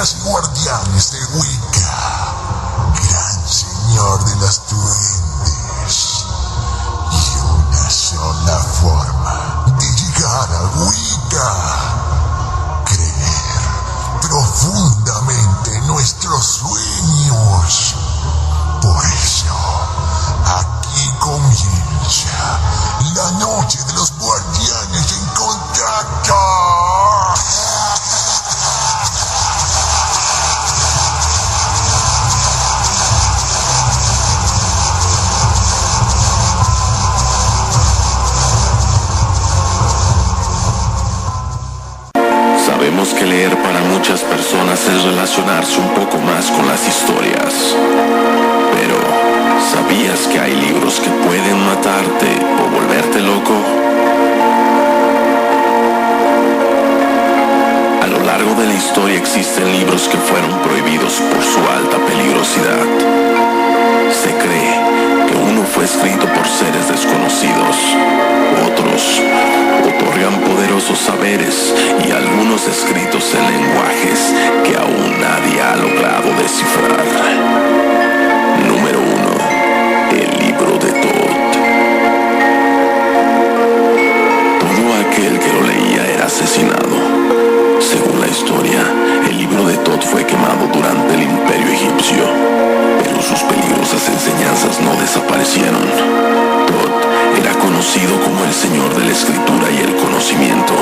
guerreras y guardianes de Wicca, gran señor de los duendes, y una sola forma de llegar a Wicca: creer profundamente en nuestros sueños. Por eso, aquí comienza la noche de los guardianes en contacto. Sabemos que leer para muchas personas es relacionarse un poco más con las historias. Pero, ¿sabías que hay libros que pueden matarte o volverte loco? A lo largo de la historia existen libros que fueron prohibidos por su alta peligrosidad. Se cree que uno fue escrito por seres desconocidos. Otros otorgan poderosos saberes y algunos escritos en lenguajes que aún nadie ha logrado descifrar. Número 1. El libro de Thoth. Todo aquel que lo leía era asesinado. Según la historia, el libro de Thoth fue quemado durante el Imperio Egipcio, pero sus peligrosas enseñanzas no desaparecieron. Thoth era conocido como el señor de la escritura y el conocimiento.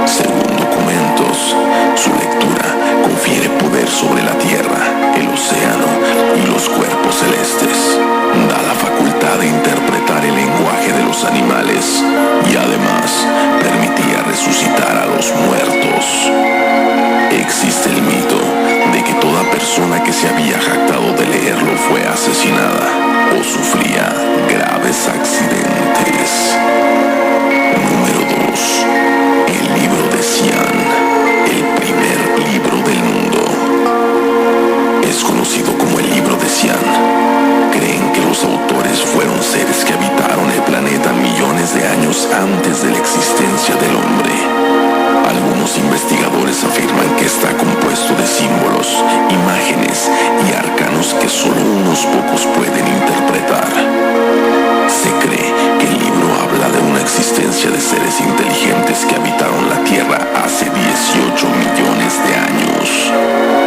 Según documentos, su lectura confiere poder sobre la tierra, el océano y los cuerpos celestes. Da la facultad de interpretar el lenguaje de los animales y además permitía resucitar a los muertos. Existe el mito de que toda persona que se había jactado de leerlo fue asesinada o sufría graves accidentes. Número 2. El libro de Cian, el primer libro del mundo. Es conocido como el libro de Cian. Creen que los autores fueron seres que habitaron el planeta millones de años antes de la existencia del hombre. Algunos investigadores afirman que está compuesto de símbolos, imágenes y arcanos que solo unos pocos pueden interpretar. Se cree que el libro habla de una existencia de seres inteligentes que habitaron la Tierra hace 18 millones de años.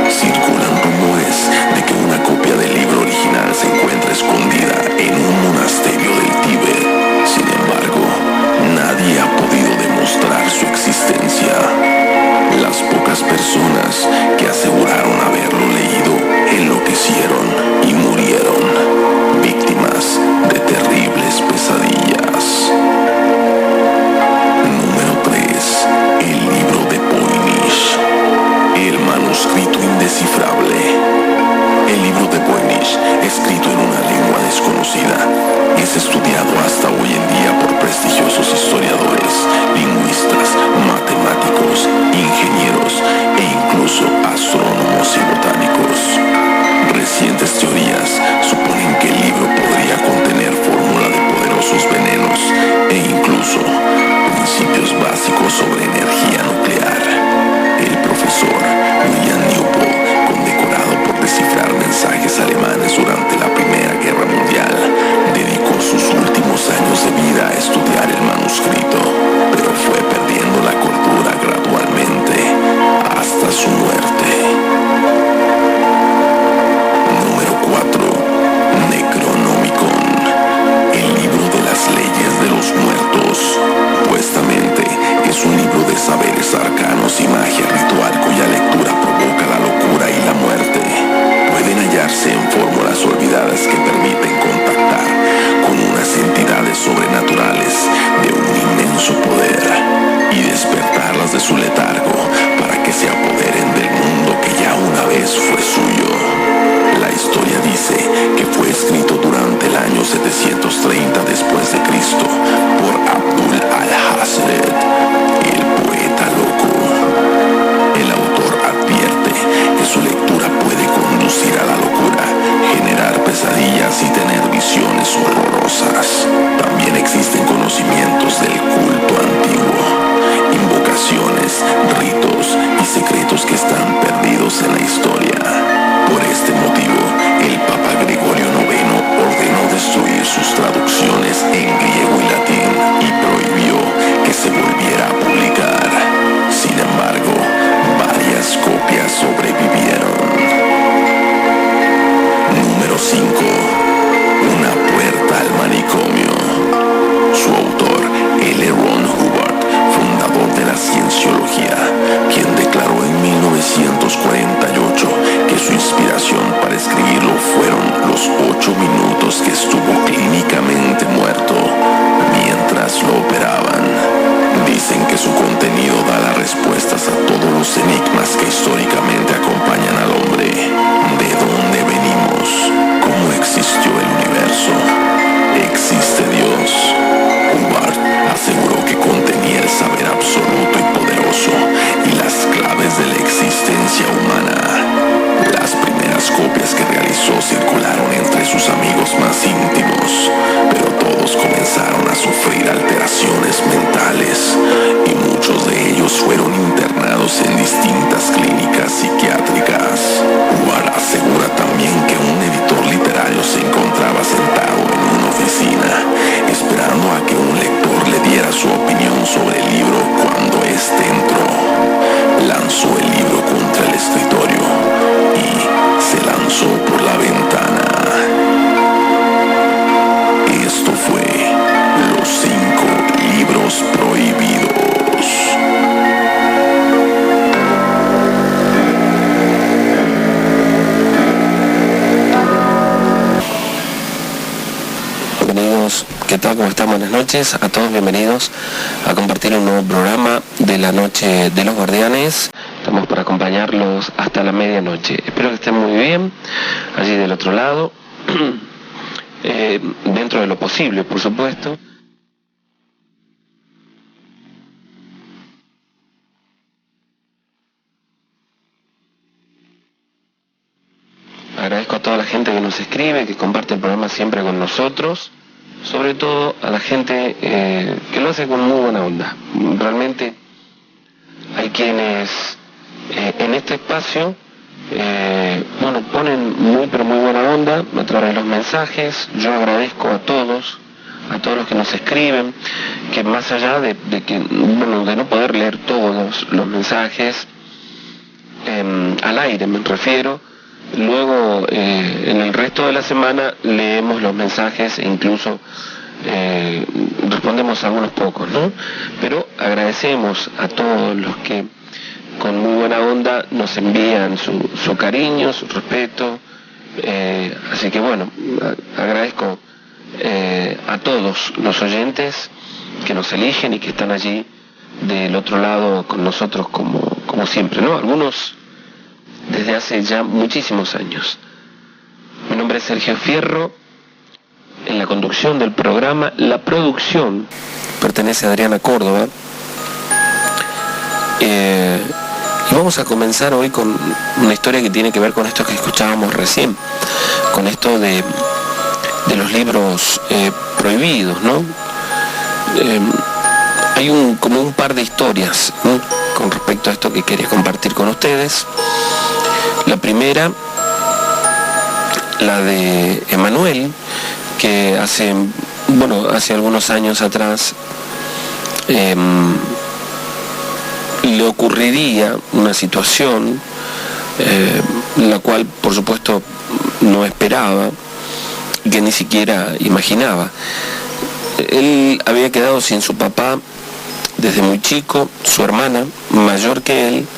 Circulan rumores de que una copia del libro original se encuentra escondida en un monasterio del Tíbet. Sin embargo, nadie ha podido demostrar su existencia. Las pocas personas que aseguraron haberlo leído enloquecieron y murieron, víctimas de terribles pesadillas. Número 3. ¿Qué tal? ¿Cómo están? Buenas noches a todos, bienvenidos a compartir un nuevo programa de la Noche de los Guardianes. Estamos para acompañarlos hasta la medianoche. Espero que estén muy bien allí del otro lado, dentro de lo posible, por supuesto. Agradezco a toda la gente que nos escribe, que comparte el programa siempre con nosotros, sobre todo a la gente que lo hace con muy buena onda. Realmente hay quienes en este espacio ponen muy pero muy buena onda a través de los mensajes. Yo agradezco a todos los que nos escriben, que más allá de no poder leer todos los mensajes al aire, me refiero, luego en el resto de la semana leemos los mensajes e incluso respondemos a algunos pocos, ¿no? Pero agradecemos a todos los que con muy buena onda nos envían su cariño, su respeto, así que bueno, agradezco a todos los oyentes que nos eligen y que están allí del otro lado con nosotros como siempre, ¿no? Algunos desde hace ya muchísimos años. Mi nombre es Sergio Fierro, en la conducción del programa. La producción pertenece a Adriana Córdoba. Y vamos a comenzar hoy con una historia que tiene que ver con esto que escuchábamos recién, con esto de los libros prohibidos, ¿no? Hay como un par de historias, ¿no?, con respecto a esto que quería compartir con ustedes. La primera, la de Emanuel, que hace algunos años atrás le ocurriría una situación la cual por supuesto no esperaba y que ni siquiera imaginaba. Él había quedado sin su papá desde muy chico. Su hermana, mayor que él,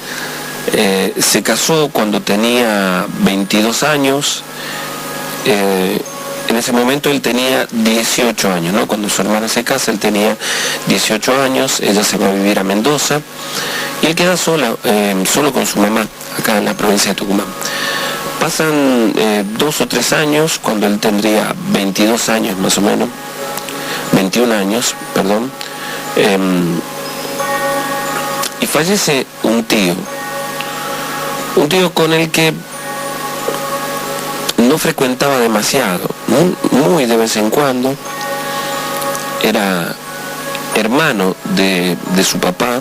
se casó cuando tenía 22 años. En ese momento él tenía 18 años, ¿no? Cuando su hermana se casa, él tenía 18 años, ella se va a vivir a Mendoza y él queda solo con su mamá, acá en la provincia de Tucumán. Pasan 2 o 3 años, cuando él tendría 22 años más o menos, 21 años, perdón, y fallece un tío con el que no frecuentaba demasiado, muy de vez en cuando. Era hermano de su papá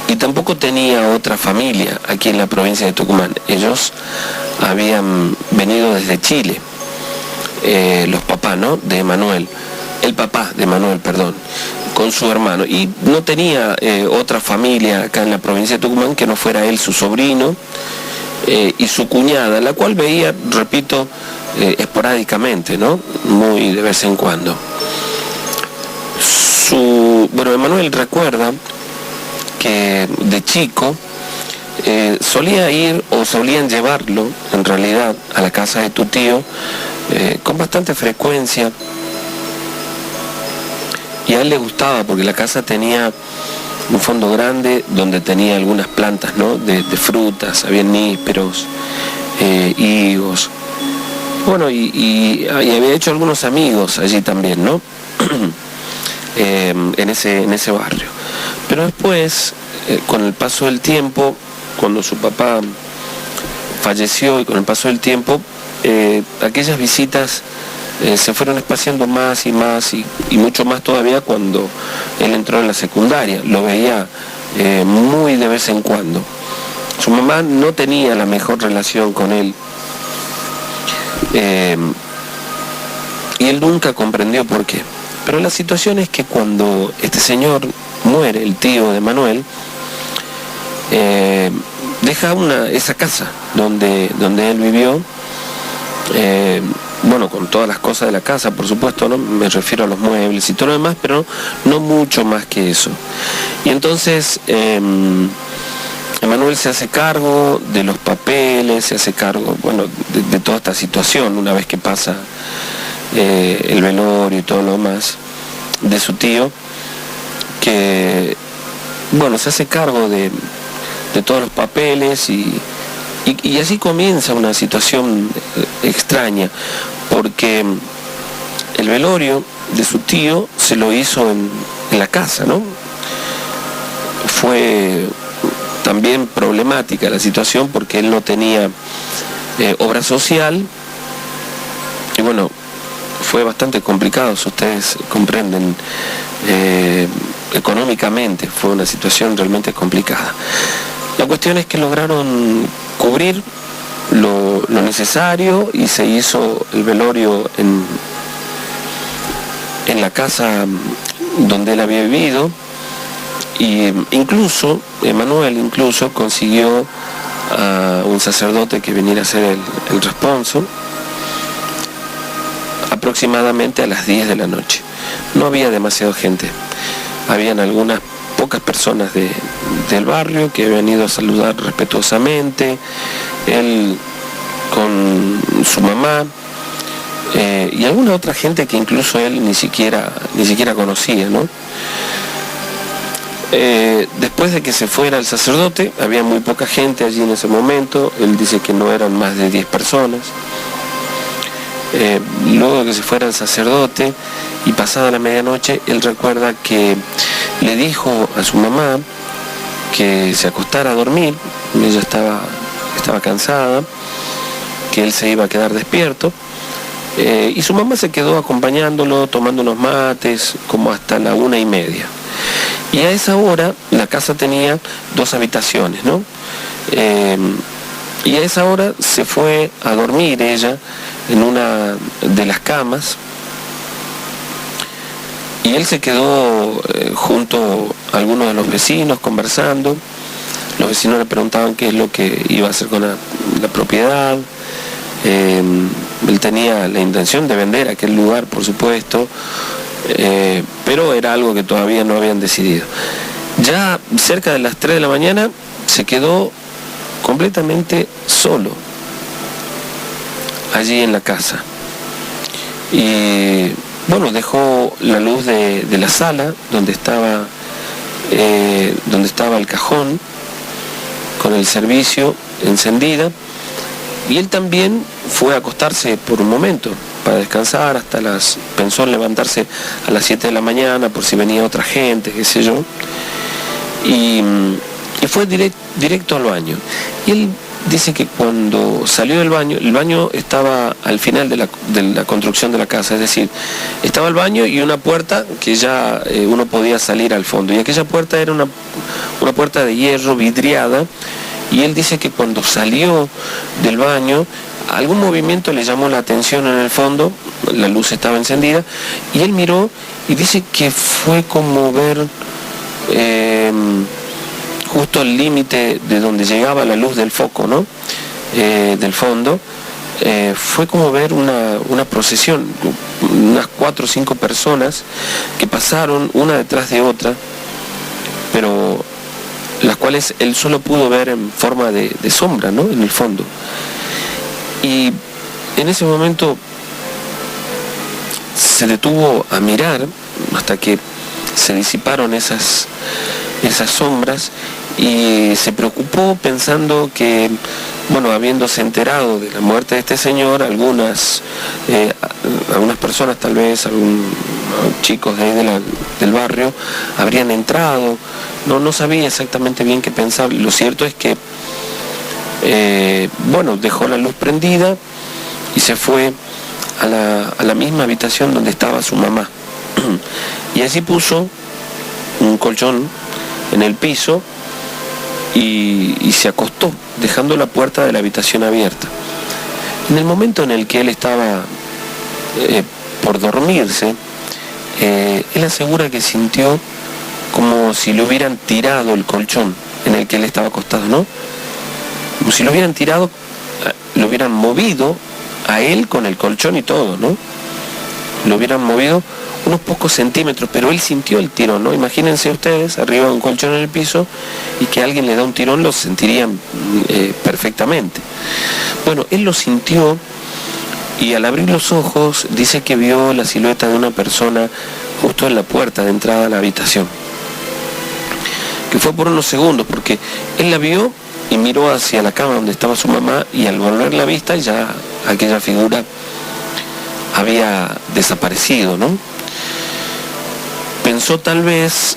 y tampoco tenía otra familia aquí en la provincia de Tucumán. Ellos habían venido desde Chile, los papás, ¿no?, de Emanuel, el papá de Emanuel, perdón, con su hermano, y no tenía otra familia acá en la provincia de Tucumán que no fuera él, su sobrino, y su cuñada, la cual veía, repito, esporádicamente, ¿no?, muy de vez en cuando. Emanuel recuerda que de chico solía ir, o solían llevarlo en realidad, a la casa de tu tío con bastante frecuencia, y a él le gustaba porque la casa tenía un fondo grande donde tenía algunas plantas, ¿no?, de frutas, había nísperos, higos, bueno, y había hecho algunos amigos allí también, ¿no? en ese barrio. Pero después, con el paso del tiempo, cuando su papá falleció, y con el paso del tiempo, aquellas visitas se fueron espaciando más y más, y mucho más todavía cuando él entró en la secundaria. Lo veía muy de vez en cuando. Su mamá no tenía la mejor relación con él, y él nunca comprendió por qué. Pero la situación es que cuando este señor muere, el tío de Manuel, deja esa casa donde él vivió, con todas las cosas de la casa, por supuesto, ¿no? Me refiero a los muebles y todo lo demás, pero no mucho más que eso. Y entonces Emanuel se hace cargo de los papeles, se hace cargo, de toda esta situación una vez que pasa el velorio y todo lo demás de su tío, que bueno, se hace cargo de todos los papeles y así comienza una situación extraña, porque el velorio de su tío se lo hizo en la casa, ¿no? Fue también problemática la situación porque él no tenía obra social y bueno, fue bastante complicado, si ustedes comprenden, económicamente fue una situación realmente complicada. La cuestión es que lograron cubrir lo necesario y se hizo el velorio en la casa donde él había vivido, y incluso Emanuel consiguió a un sacerdote que viniera a ser el responso aproximadamente a las 10 de la noche. No había demasiada gente, habían algunas pocas personas del barrio que habían ido a saludar respetuosamente, él con su mamá, y alguna otra gente que incluso él ni siquiera conocía, ¿no? Después de que se fuera el sacerdote, había muy poca gente allí en ese momento, él dice que no eran más de 10 personas. Luego de que se fuera el sacerdote y pasada la medianoche, él recuerda que le dijo a su mamá que se acostara a dormir, ella estaba cansada, que él se iba a quedar despierto, y su mamá se quedó acompañándolo, tomando unos mates, como hasta la 1:30. Y a esa hora la casa tenía 2 habitaciones, ¿no? Y a esa hora se fue a dormir ella en una de las camas, y él se quedó junto a algunos de los vecinos conversando. Los vecinos le preguntaban qué es lo que iba a hacer con la propiedad. Él tenía la intención de vender aquel lugar, por supuesto, pero era algo que todavía no habían decidido. Ya cerca de las 3 de la mañana se quedó completamente solo allí en la casa, y bueno, dejó la luz de la sala donde estaba el cajón con el servicio encendida, y él también fue a acostarse por un momento para descansar, pensó en levantarse a las 7 de la mañana por si venía otra gente, qué sé yo, y fue directo al baño. Y él dice que cuando salió del baño, el baño estaba al final de la construcción de la casa, es decir, estaba el baño y una puerta que ya uno podía salir al fondo, y aquella puerta era una puerta de hierro vidriada, y él dice que cuando salió del baño, algún movimiento le llamó la atención en el fondo, la luz estaba encendida, y él miró y dice que fue como ver justo el límite de donde llegaba la luz del foco, ¿no? Del fondo, fue como ver una procesión, unas 4 o 5 personas que pasaron una detrás de otra, pero las cuales él solo pudo ver en forma de sombra, ¿no? En el fondo. Y en ese momento se detuvo a mirar hasta que se disiparon esas sombras, y se preocupó pensando que, bueno, habiéndose enterado de la muerte de este señor, algunas personas, tal vez chicos de ahí del barrio, habrían entrado. No sabía exactamente bien qué pensar. Lo cierto es que bueno, dejó la luz prendida y se fue a la misma habitación donde estaba su mamá, y allí puso un colchón en el piso y se acostó, dejando la puerta de la habitación abierta. En el momento en el que él estaba por dormirse, él asegura que sintió como si le hubieran tirado el colchón en el que él estaba acostado, ¿no? Como si lo hubieran tirado, lo hubieran movido a él con el colchón y todo, ¿no? Lo hubieran movido unos pocos centímetros, pero él sintió el tirón, ¿no? Imagínense ustedes, arriba de un colchón en el piso, y que alguien le da un tirón, lo sentirían perfectamente. Bueno, él lo sintió, Y al abrir los ojos dice que vio la silueta de una persona justo en la puerta de entrada a la habitación. Que fue por unos segundos, porque él la vio y miró hacia la cama donde estaba su mamá, y al volver la vista ya aquella figura había desaparecido, ¿no? Pensó tal vez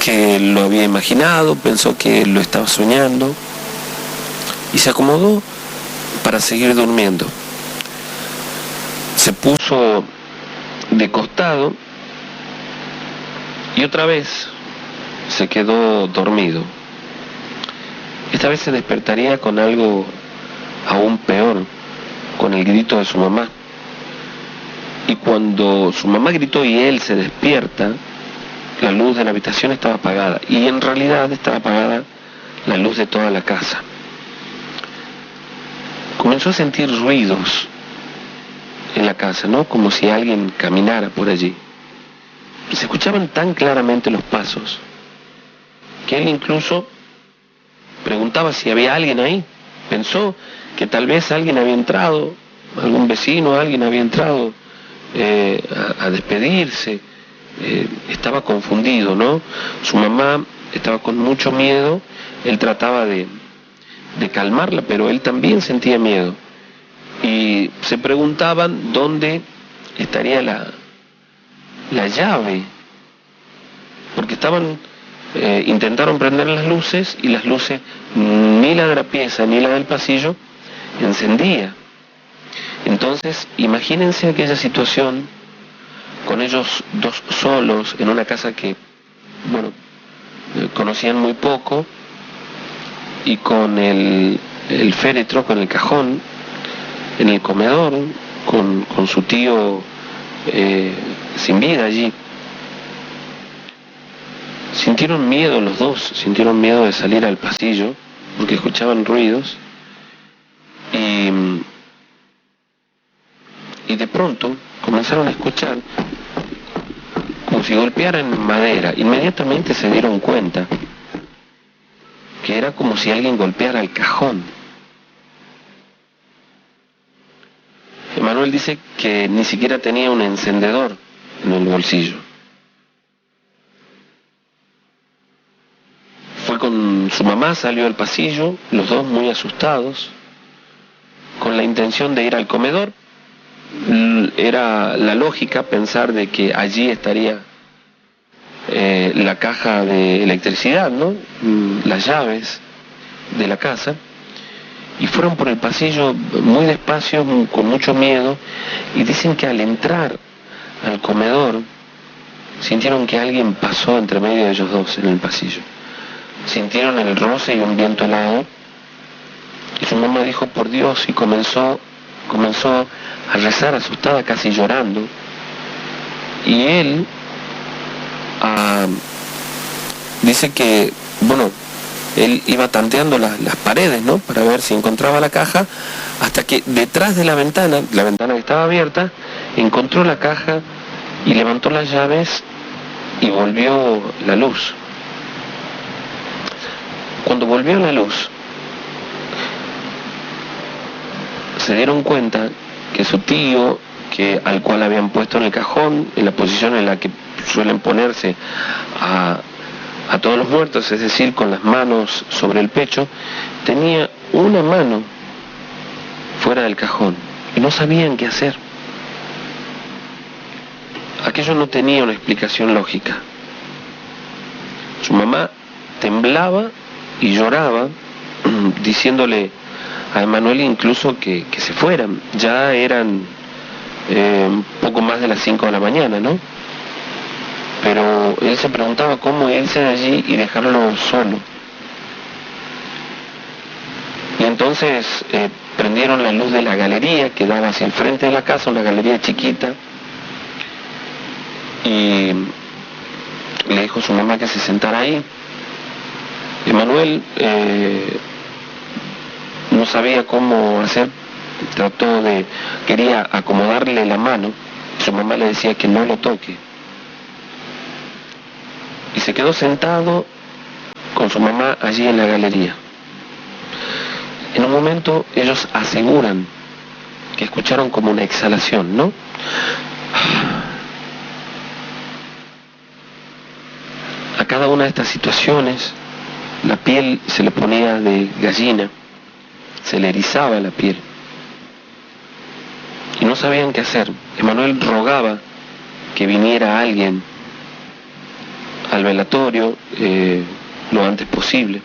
que lo había imaginado, pensó que lo estaba soñando y se acomodó para seguir durmiendo. Se puso de costado y otra vez se quedó dormido. Esta vez se despertaría con algo aún peor, con el grito de su mamá. Y cuando su mamá gritó y él se despierta, la luz de la habitación estaba apagada, y en realidad estaba apagada la luz de toda la casa. Comenzó a sentir ruidos en la casa, ¿no? Como si alguien caminara por allí. Y se escuchaban tan claramente los pasos que él incluso preguntaba si había alguien ahí. Pensó que tal vez alguien había entrado, algún vecino, alguien había entrado a despedirse. Estaba confundido, ¿no? Su mamá estaba con mucho miedo. Él trataba de calmarla, pero él también sentía miedo. Y se preguntaban dónde estaría la llave, porque intentaron prender las luces, y las luces, ni la de la pieza ni la del pasillo, encendía. Entonces, imagínense aquella situación, con ellos dos solos, en una casa que, bueno, conocían muy poco, y con el féretro, con el cajón, en el comedor, con su tío sin vida allí. Sintieron miedo los dos, sintieron miedo de salir al pasillo, porque escuchaban ruidos, y de pronto comenzaron a escuchar como si golpearan madera. Inmediatamente se dieron cuenta que era como si alguien golpeara el cajón. Emanuel dice que ni siquiera tenía un encendedor en el bolsillo. Fue con su mamá, salió al pasillo, los dos muy asustados, con la intención de ir al comedor. Era la lógica pensar de que allí estaría la caja de electricidad, ¿no? Las llaves de la casa. Y fueron por el pasillo muy despacio, con mucho miedo, y dicen que al entrar al comedor sintieron que alguien pasó entre medio de ellos dos en el pasillo. Sintieron el roce y un viento helado, y su mamá dijo por Dios, y comenzó a rezar asustada, casi llorando. Y él dice que, bueno, él iba tanteando las paredes, ¿no?, para ver si encontraba la caja, hasta que detrás de la ventana que estaba abierta, encontró la caja y levantó las llaves y volvió la luz. Cuando volvió la luz, se dieron cuenta que su tío, al cual habían puesto en el cajón, en la posición en la que suelen ponerse a todos los muertos, es decir, con las manos sobre el pecho, tenía una mano fuera del cajón y no sabían qué hacer. Aquello no tenía una explicación lógica. Su mamá temblaba y lloraba, diciéndole a Emanuel incluso que se fueran. Ya eran poco más de las 5 de la mañana, ¿no? Pero él se preguntaba cómo irse de allí y dejarlo solo. Y entonces prendieron la luz de la galería que daba hacia el frente de la casa, una galería chiquita, y le dijo a su mamá que se sentara ahí. Emanuel no sabía cómo hacer, quería acomodarle la mano, y su mamá le decía que no lo toque. Y se quedó sentado con su mamá allí en la galería. En un momento ellos aseguran que escucharon como una exhalación, ¿no? A cada una de estas situaciones, la piel se le ponía de gallina, se le erizaba la piel. Y no sabían qué hacer. Emanuel rogaba que viniera alguien al velatorio lo antes posible.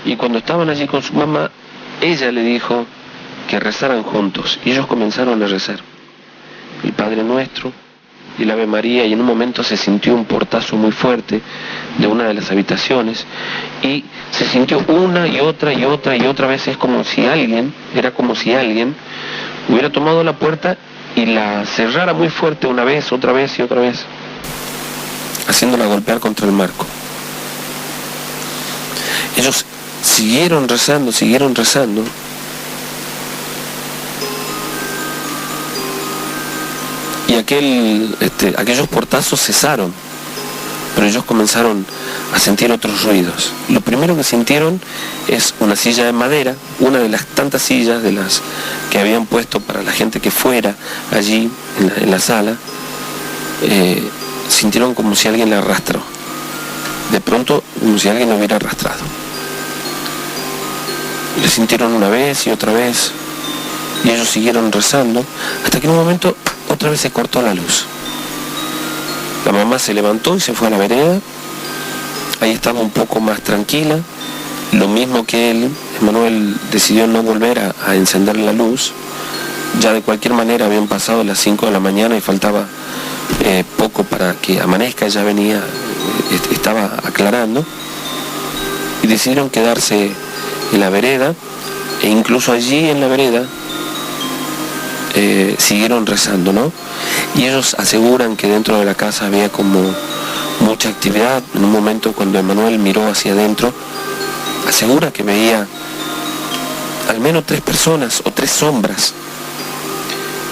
Y cuando estaban allí con su mamá, ella le dijo que rezaran juntos. Y ellos comenzaron a rezar el Padre Nuestro y el Ave María, y en un momento se sintió un portazo muy fuerte de una de las habitaciones, y se sintió una y otra y otra y otra vez. Era como si alguien hubiera tomado la puerta y la cerrara muy fuerte una vez, otra vez y otra vez, haciéndola golpear contra el marco. Ellos siguieron rezando, y aquellos portazos cesaron, pero ellos comenzaron a sentir otros ruidos. Lo primero que sintieron es una silla de madera, una de las tantas sillas de las que habían puesto para la gente que fuera allí en la sala. Sintieron como si alguien la arrastró, de pronto como si alguien la hubiera arrastrado. Le sintieron una vez y otra vez, y ellos siguieron rezando, hasta que en un momento otra vez se cortó la luz. La mamá se levantó y se fue a la vereda. Ahí estaba un poco más tranquila, lo mismo que él. Emanuel decidió no volver a encender la luz. Ya de cualquier manera habían pasado las 5 de la mañana y faltaba poco para que amanezca. Ya estaba aclarando, y decidieron quedarse en la vereda, e incluso allí en la vereda siguieron rezando, ¿no? Y ellos aseguran que dentro de la casa había como mucha actividad. En un momento, cuando Emanuel miró hacia adentro, asegura que veía al menos 3 personas o 3 sombras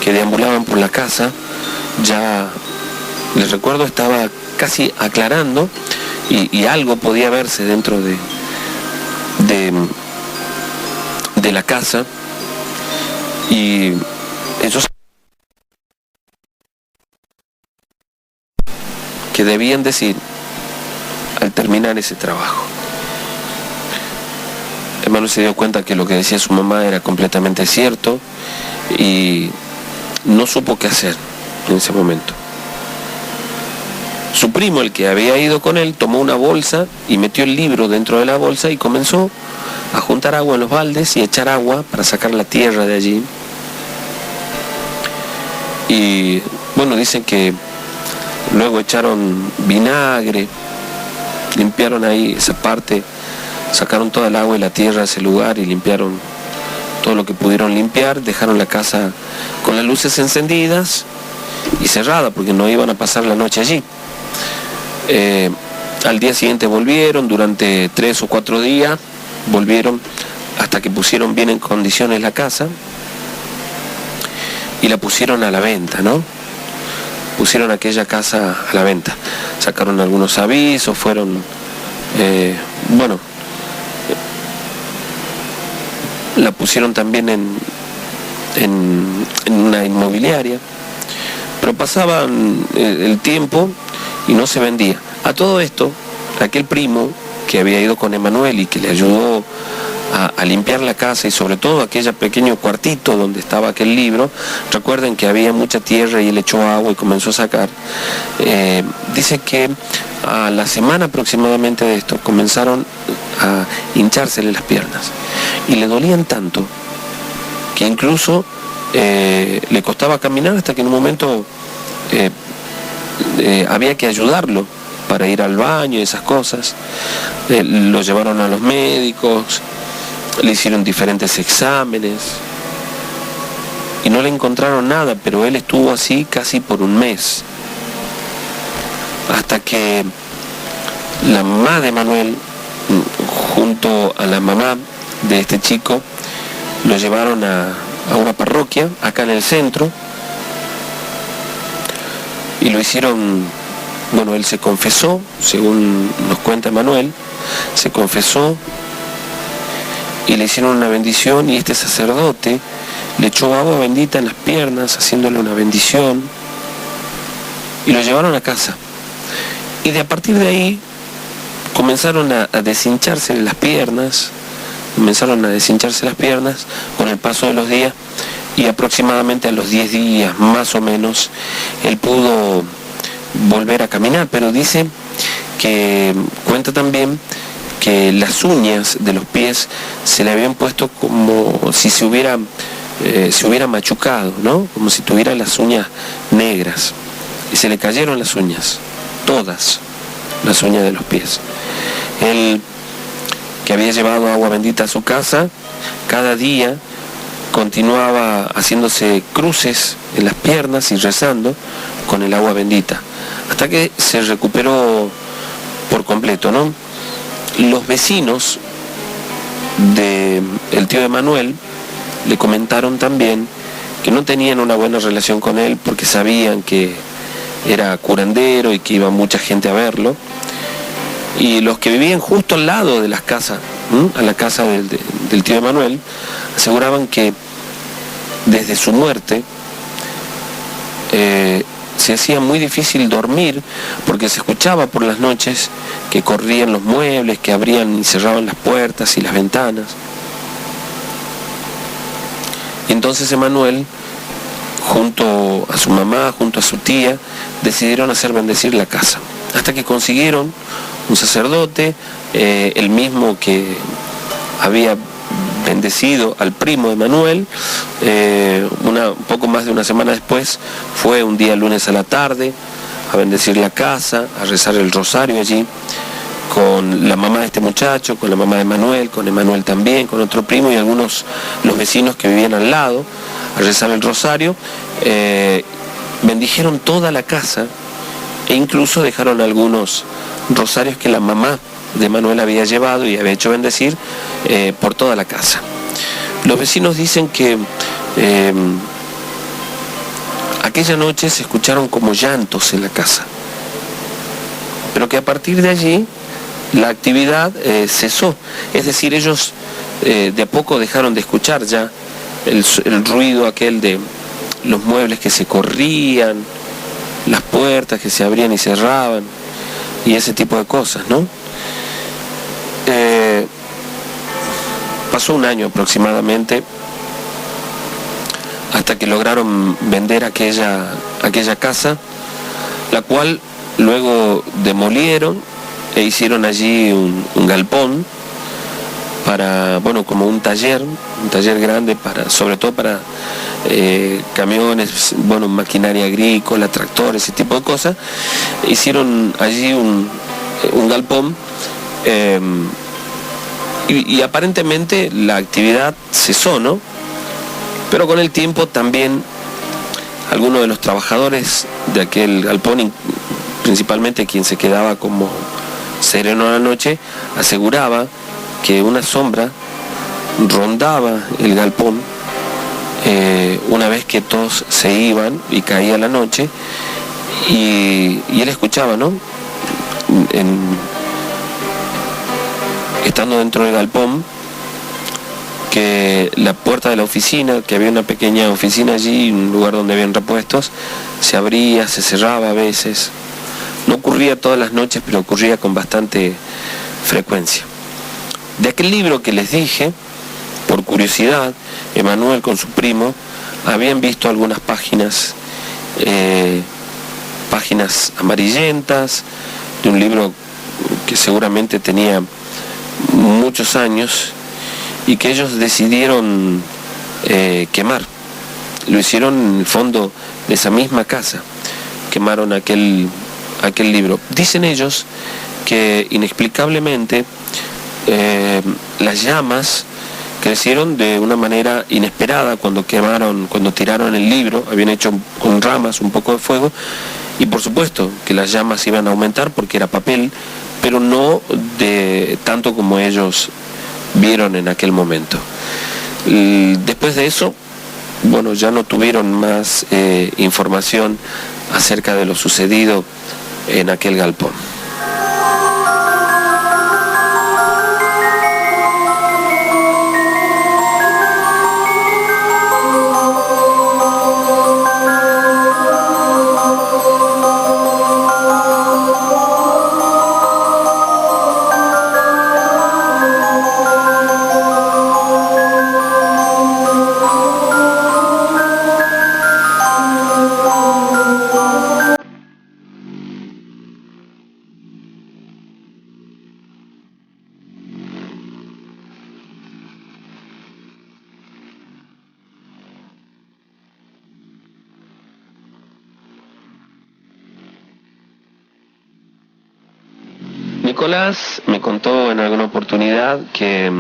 que deambulaban por la casa. Ya, les recuerdo, estaba casi aclarando, y algo podía verse dentro de la casa, y ellos que debían decir al terminar ese trabajo. Emanuel se dio cuenta que lo que decía su mamá era completamente cierto, y no supo qué hacer en ese momento. Su primo, el que había ido con él, tomó una bolsa y metió el libro dentro de la bolsa y comenzó a juntar agua en los baldes y echar agua para sacar la tierra de allí. Y bueno, dicen que luego echaron vinagre, limpiaron ahí esa parte, sacaron toda el agua y la tierra de ese lugar y limpiaron todo lo que pudieron limpiar. Dejaron la casa con las luces encendidas y cerrada, porque no iban a pasar la noche allí. Al día siguiente volvieron, durante 3 o 4 días volvieron, hasta que pusieron bien en condiciones la casa y la pusieron a la venta, ¿no? Pusieron aquella casa a la venta, sacaron algunos avisos, fueron, la pusieron también en una inmobiliaria, pero pasaban el tiempo y no se vendía. A todo esto, aquel primo que había ido con Emanuel y que le ayudó a limpiar la casa, y sobre todo aquel pequeño cuartito donde estaba aquel libro, recuerden que había mucha tierra y él echó agua y comenzó a sacar. Dice que a la semana aproximadamente de esto comenzaron a hinchársele las piernas y le dolían tanto que incluso le costaba caminar, hasta que en un momento había que ayudarlo para ir al baño y esas cosas. Lo llevaron a los médicos, le hicieron diferentes exámenes y no le encontraron nada, pero él estuvo así casi por un mes, hasta que la mamá de Manuel, junto a la mamá de este chico, lo llevaron a una parroquia acá en el centro y lo hicieron. Bueno, él se confesó, según nos cuenta Manuel, se confesó y le hicieron una bendición, y este sacerdote le echó agua bendita en las piernas, haciéndole una bendición, y lo llevaron a casa. Y a partir de ahí comenzaron a deshincharse las piernas, con el paso de los días, y aproximadamente a los 10 días más o menos él pudo volver a caminar, pero dice que cuenta también que las uñas de los pies se le habían puesto como si se hubiera machucado, ¿no? Como si tuviera las uñas negras, y se le cayeron las uñas, todas las uñas de los pies. Él, que había llevado agua bendita a su casa, cada día continuaba haciéndose cruces en las piernas y rezando con el agua bendita, hasta que se recuperó por completo, ¿no? Los vecinos del tío de Manuel le comentaron también que no tenían una buena relación con él, porque sabían que era curandero y que iba mucha gente a verlo, y los que vivían justo al lado de las casas, a la casa del tío de Manuel, aseguraban que desde su muerte se hacía muy difícil dormir, porque se escuchaba por las noches que corrían los muebles, que abrían y cerraban las puertas y las ventanas. Y entonces Emanuel, junto a su mamá, junto a su tía, decidieron hacer bendecir la casa, hasta que consiguieron un sacerdote, el mismo que había bendecido al primo de Manuel. Un poco más de una semana después fue un día lunes a la tarde a bendecir la casa, a rezar el rosario allí con la mamá de este muchacho, con la mamá de Manuel, con Emanuel también, con otro primo y algunos los vecinos que vivían al lado, a rezar el rosario. Bendijeron toda la casa e incluso dejaron algunos rosarios que la mamá de Manuel había llevado y había hecho bendecir por toda la casa. Los vecinos dicen que aquella noche se escucharon como llantos en la casa, pero que a partir de allí la actividad cesó. Es decir, ellos de a poco dejaron de escuchar ya el ruido aquel de los muebles que se corrían, las puertas que se abrían y cerraban y ese tipo de cosas, ¿no? Pasó un año aproximadamente hasta que lograron vender aquella casa, la cual luego demolieron e hicieron allí un galpón para, bueno, como un taller grande, sobre todo para camiones, bueno, maquinaria agrícola, tractores, ese tipo de cosas. Hicieron allí un galpón y aparentemente la actividad cesó, ¿no? Pero con el tiempo también algunos de los trabajadores de aquel galpón, principalmente quien se quedaba como sereno a la noche, aseguraba que una sombra rondaba el galpón una vez que todos se iban y caía la noche, y él escuchaba, ¿no? Estando dentro del galpón, que la puerta de la oficina, que había una pequeña oficina allí, un lugar donde habían repuestos, se abría, se cerraba a veces. No ocurría todas las noches, pero ocurría con bastante frecuencia. De aquel libro que les dije, por curiosidad, Emanuel con su primo habían visto algunas páginas amarillentas, de un libro que seguramente tenía muchos años y que ellos decidieron quemar. Lo hicieron en el fondo de esa misma casa, quemaron aquel libro. Dicen ellos que inexplicablemente las llamas crecieron de una manera inesperada cuando tiraron el libro. Habían hecho con ramas un poco de fuego, y por supuesto que las llamas iban a aumentar porque era papel, pero no de tanto como ellos vieron en aquel momento. Después de eso, bueno, ya no tuvieron más información acerca de lo sucedido en aquel galpón. Nicolás me contó en alguna oportunidad que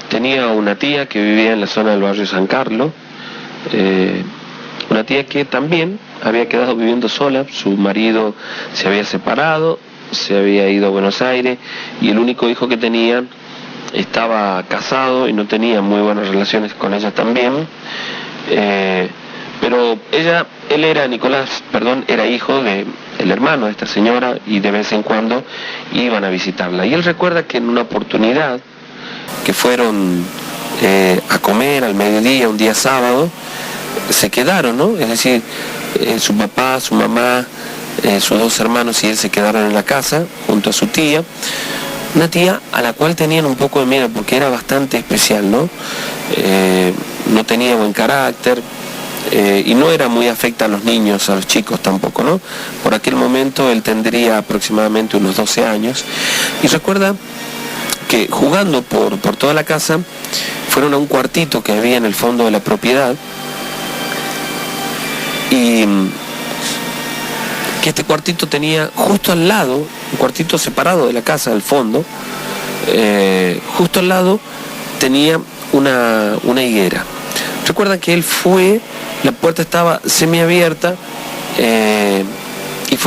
tenía una tía que vivía en la zona del barrio San Carlos, una tía que también había quedado viviendo sola, su marido se había separado, se había ido a Buenos Aires y el único hijo que tenía estaba casado y no tenía muy buenas relaciones con ella también, pero Nicolás era hijo del hermano de esta señora y de vez en cuando iban a visitarla. Y él recuerda que en una oportunidad que fueron a comer al mediodía, un día sábado, se quedaron, ¿no? Es decir, su papá, su mamá, sus dos hermanos y él se quedaron en la casa junto a su tía, una tía a la cual tenían un poco de miedo porque era bastante especial, ¿no? No tenía buen carácter y no era muy afecta a los niños, a los chicos tampoco, ¿no? Por aquel momento él tendría aproximadamente unos 12 años y recuerda que jugando por toda la casa fueron a un cuartito que había en el fondo de la propiedad y que este cuartito tenía justo al lado, un cuartito separado de la casa al fondo, justo al lado tenía una higuera. Recuerda que él fue, la puerta estaba semiabierta y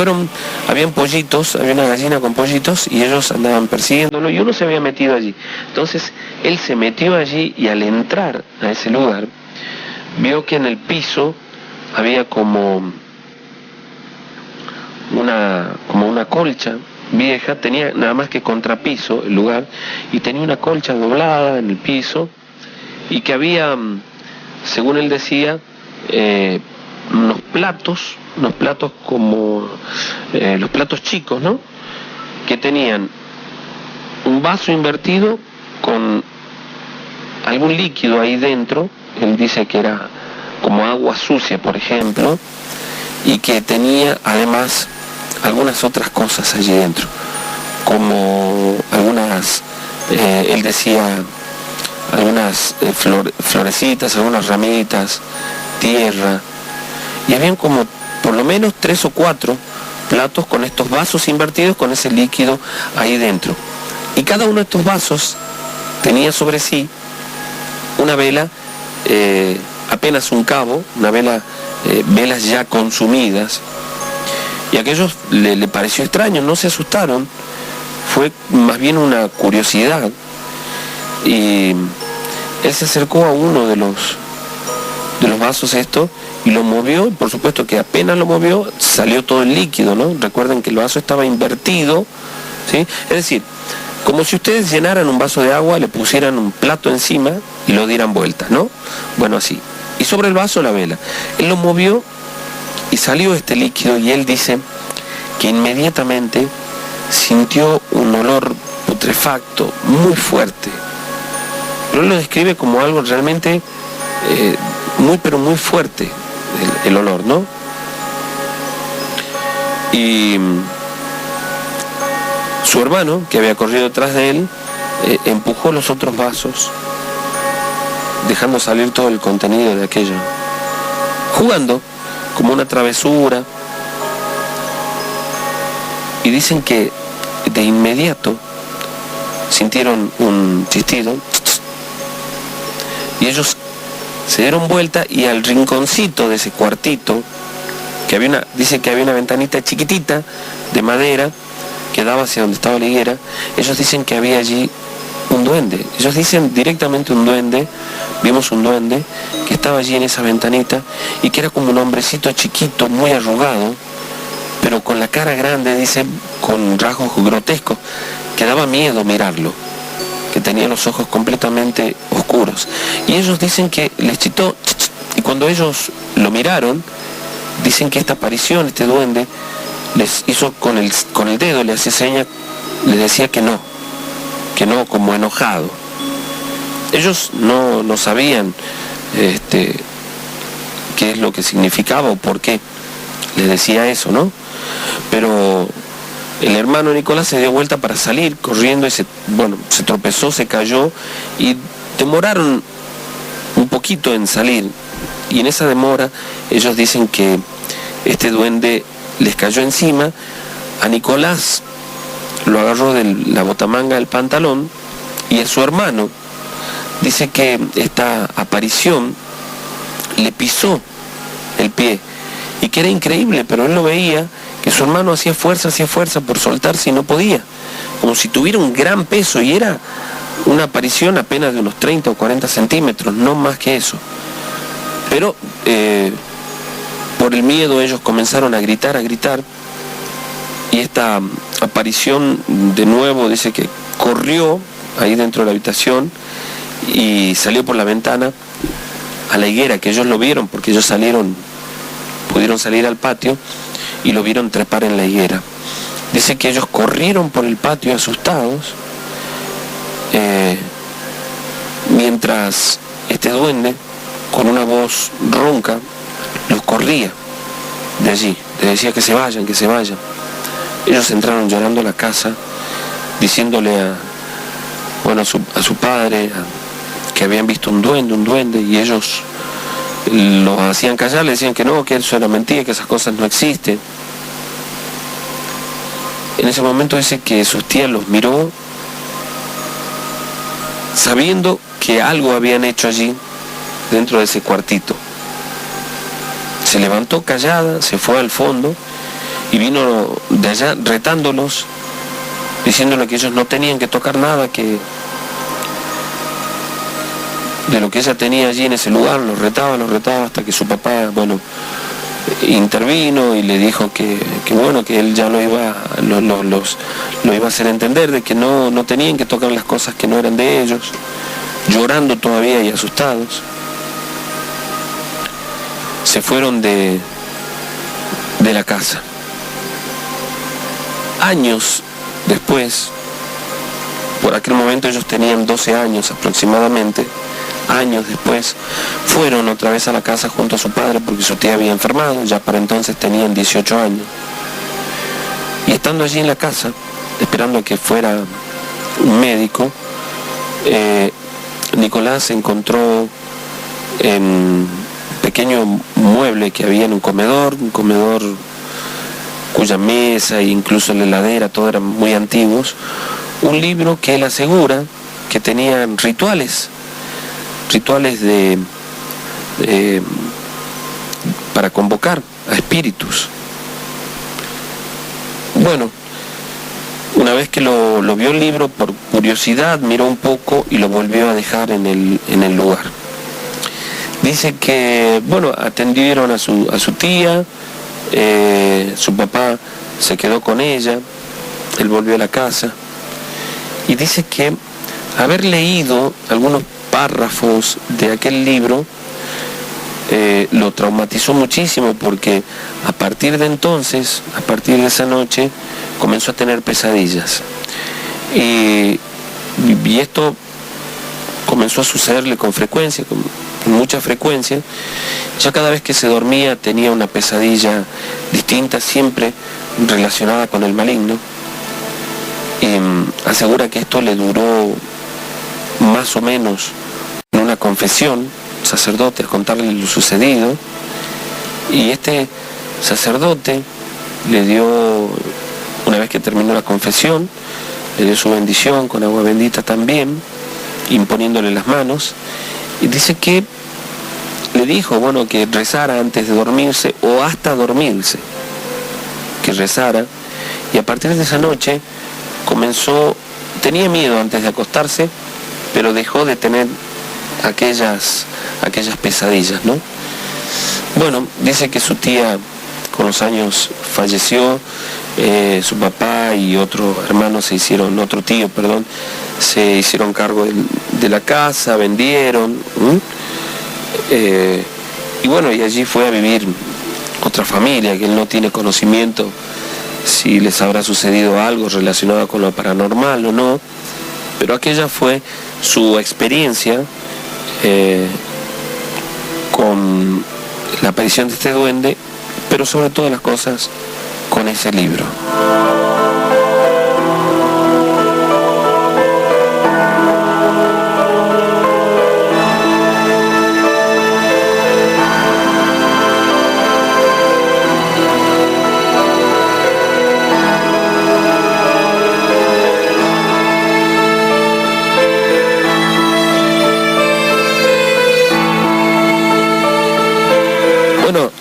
habían pollitos, había una gallina con pollitos y ellos andaban persiguiéndolo y uno se había metido allí. Entonces él se metió allí y al entrar a ese lugar vio que en el piso había como una colcha vieja, tenía nada más que contrapiso el lugar y tenía una colcha doblada en el piso y que había, según él decía, unos platos como los platos chicos, ¿no? Que tenían un vaso invertido con algún líquido ahí dentro, él dice que era como agua sucia, por ejemplo, y que tenía además algunas otras cosas allí dentro, como algunas, él decía, algunas florecitas, algunas ramitas, tierra, y habían como por lo menos 3 o 4 platos con estos vasos invertidos con ese líquido ahí dentro. Y cada uno de estos vasos tenía sobre sí una vela, apenas un cabo, una vela, velas ya consumidas. Y a aquellos le pareció extraño, no se asustaron, fue más bien una curiosidad. Y él se acercó a uno de los vasos y lo movió, y por supuesto que apenas lo movió, salió todo el líquido, ¿no? Recuerden que el vaso estaba invertido, ¿sí? Es decir, como si ustedes llenaran un vaso de agua, le pusieran un plato encima y lo dieran vuelta, ¿no? Bueno, así. Y sobre el vaso la vela. Él lo movió y salió este líquido y él dice que inmediatamente sintió un olor putrefacto muy fuerte. Pero él lo describe como algo realmente pero muy fuerte, el olor, ¿no? Y su hermano, que había corrido detrás de él, empujó los otros vasos, dejando salir todo el contenido de aquello, jugando como una travesura. Y dicen que de inmediato sintieron un chistido y ellos se dieron vuelta y al rinconcito de ese cuartito, dice que había una ventanita chiquitita de madera que daba hacia donde estaba la higuera, ellos dicen que había allí un duende. Ellos dicen directamente un duende, vimos un duende que estaba allí en esa ventanita y que era como un hombrecito chiquito, muy arrugado, pero con la cara grande, dicen, con rasgos grotescos, que daba miedo mirarlo, que tenía los ojos completamente oscuros. Y ellos dicen que les chitó, y cuando ellos lo miraron, dicen que esta aparición, este duende, les hizo con el dedo, le hacía seña, les decía que no, como enojado. Ellos no sabían qué es lo que significaba o por qué les decía eso, ¿no? Pero el hermano Nicolás se dio vuelta para salir corriendo y se tropezó, se cayó y demoraron un poquito en salir. Y en esa demora ellos dicen que este duende les cayó encima, a Nicolás lo agarró de la botamanga del pantalón, y a su hermano dice que esta aparición le pisó el pie, y que era increíble, pero él lo veía, que su hermano hacía fuerza por soltarse y no podía, como si tuviera un gran peso, y era una aparición apenas de unos 30 o 40 centímetros, no más que eso. Pero por el miedo ellos comenzaron a gritar, y esta aparición de nuevo dice que corrió ahí dentro de la habitación y salió por la ventana a la higuera, que ellos lo vieron porque ellos pudieron salir al patio y lo vieron trepar en la higuera. Dice que ellos corrieron por el patio asustados, mientras este duende con una voz ronca los corría de allí, les decía que se vayan. Ellos entraron llorando a la casa, diciéndole a su padre que habían visto un duende, y ellos los hacían callar, le decían que no, que eso era mentira, que esas cosas no existen. En ese momento dice que sus tías los miró, sabiendo que algo habían hecho allí dentro de ese cuartito. Se levantó callada, se fue al fondo y vino de allá retándolos, diciéndole que ellos no tenían que tocar nada, que de lo que ella tenía allí en ese lugar. Los retaba hasta que su papá, intervino y le dijo que él ya lo iba a hacer entender de que no tenían que tocar las cosas que no eran de ellos, llorando todavía y asustados. Se fueron de la casa. Años después, por aquel momento ellos tenían 12 años aproximadamente, años después, fueron otra vez a la casa junto a su padre porque su tía había enfermado, ya para entonces tenían 18 años. Y estando allí en la casa, esperando a que fuera un médico, Nicolás encontró un pequeño mueble que había en un comedor cuya mesa e incluso la heladera, todo eran muy antiguos, un libro que él asegura que tenían rituales para convocar a espíritus. Bueno, una vez que lo vio el libro, por curiosidad miró un poco y lo volvió a dejar en el lugar. Dice que, atendieron a su tía, su papá se quedó con ella, él volvió a la casa, y dice que haber leído algunos párrafos de aquel libro lo traumatizó muchísimo, porque a partir de entonces, a partir de esa noche, comenzó a tener pesadillas. Y esto comenzó a sucederle con frecuencia, con mucha frecuencia. Ya cada vez que se dormía tenía una pesadilla distinta, siempre relacionada con el maligno. Asegura que esto le duró más o menos en una confesión, sacerdote, a contarle lo sucedido, y este sacerdote le dio, una vez que terminó la confesión, le dio su bendición con agua bendita también, imponiéndole las manos, y dice que le dijo, que rezara antes de dormirse o hasta dormirse, que rezara, y a partir de esa noche tenía miedo antes de acostarse, pero dejó de tener aquellas pesadillas, ¿no? Dice que su tía con los años falleció, su papá y otro tío, se hicieron cargo de la casa, vendieron, y allí fue a vivir otra familia, que él no tiene conocimiento si les habrá sucedido algo relacionado con lo paranormal o no, pero aquella fue su experiencia con la aparición de este duende, pero sobre todas las cosas con ese libro.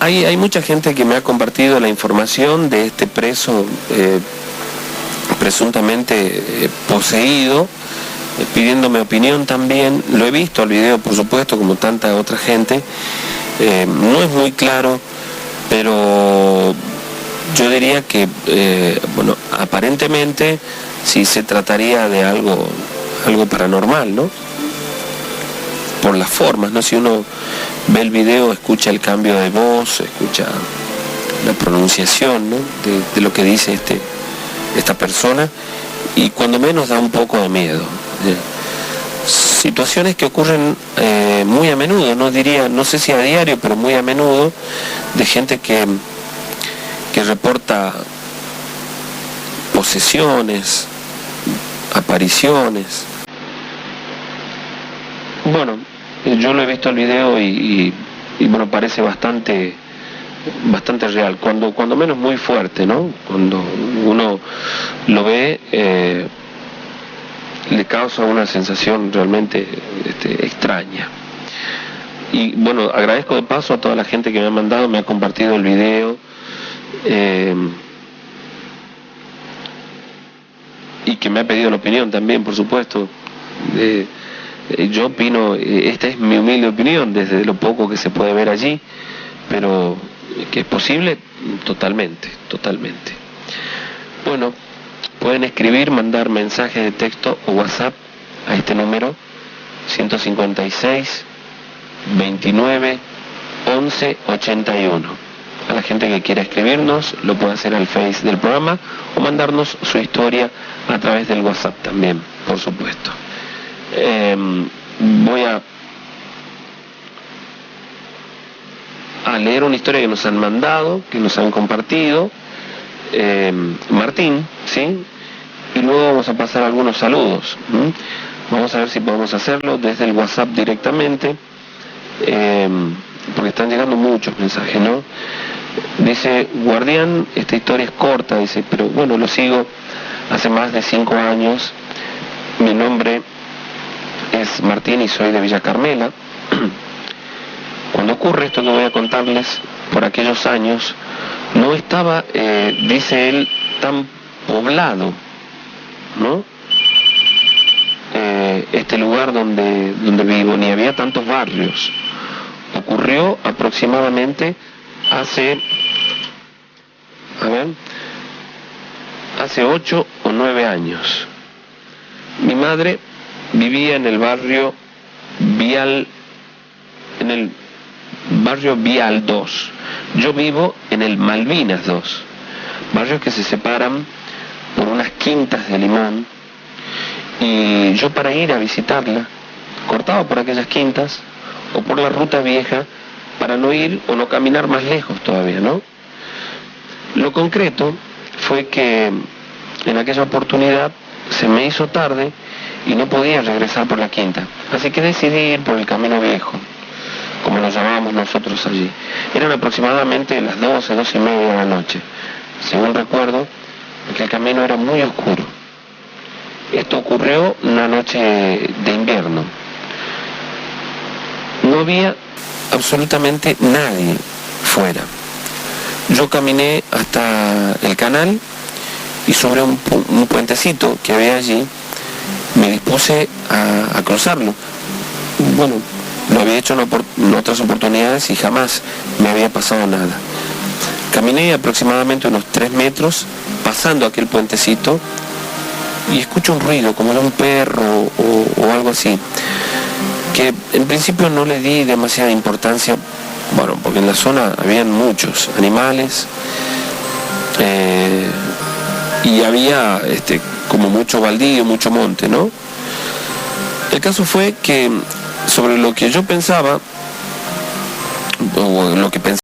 hay mucha gente que me ha compartido la información de este preso presuntamente poseído, pidiéndome opinión también. Lo he visto el video, por supuesto, como tanta otra gente. No es muy claro, pero yo diría que, bueno, aparentemente sí se trataría de algo paranormal, ¿no? Por las formas, ¿no? Si uno ve el video, escucha el cambio de voz, escucha la pronunciación, ¿no? de lo que dice esta persona, y cuando menos da un poco de miedo. Situaciones que ocurren muy a menudo, no sé si a diario, pero muy a menudo, de gente que reporta posesiones, apariciones. Bueno, yo lo he visto el video y bueno, parece bastante real, cuando menos muy fuerte, ¿no? Cuando uno lo ve, le causa una sensación realmente extraña. Y bueno, agradezco de paso a toda la gente que me ha mandado, me ha compartido el video, y que me ha pedido la opinión también, por supuesto. Yo opino, esta es mi humilde opinión, desde lo poco que se puede ver allí, pero que es posible, totalmente. Bueno, pueden escribir, mandar mensajes de texto o WhatsApp a este número 156 29 11 81. A la gente que quiera escribirnos, lo puede hacer al Face del programa o mandarnos su historia a través del WhatsApp también, por supuesto. Voy a leer una historia que nos han mandado, que nos han compartido, Martín, ¿sí? Y luego vamos a pasar algunos saludos. Vamos a ver si podemos hacerlo desde el WhatsApp directamente, porque están llegando muchos mensajes, ¿no? Dice Guardián, esta historia es corta, dice, pero bueno, lo sigo hace más de 5 años. Mi nombre es Martín y soy de Villa Carmela. Cuando ocurre esto que voy a contarles, por aquellos años, no estaba, dice él, tan poblado, ¿no? Este lugar donde vivo, ni había tantos barrios. Ocurrió aproximadamente hace 8 o 9 años. Mi madre vivía en el barrio Vial, en el barrio Vial 2. Yo vivo en el Malvinas 2, barrios que se separan por unas quintas de limón, y yo, para ir a visitarla, cortaba por aquellas quintas o por la ruta vieja para no ir o no caminar más lejos todavía, ¿no? Lo concreto fue que en aquella oportunidad se me hizo tarde y no podía regresar por la quinta, así que decidí ir por el camino viejo, como lo llamábamos nosotros allí. Eran aproximadamente las 12:30 de la noche, según recuerdo, porque el camino era muy oscuro. Esto ocurrió una noche de invierno. No había absolutamente nadie fuera. Yo caminé hasta el canal y sobre un puentecito que había allí me dispuse a cruzarlo. Bueno, lo había hecho en otras oportunidades y jamás me había pasado nada. Caminé aproximadamente unos 3 metros pasando aquel puentecito y escucho un ruido como de un perro o algo así, que en principio no le di demasiada importancia, bueno, porque en la zona habían muchos animales, y había como mucho baldío, mucho monte, ¿no? El caso fue que sobre lo que yo pensaba, o lo que pensaba,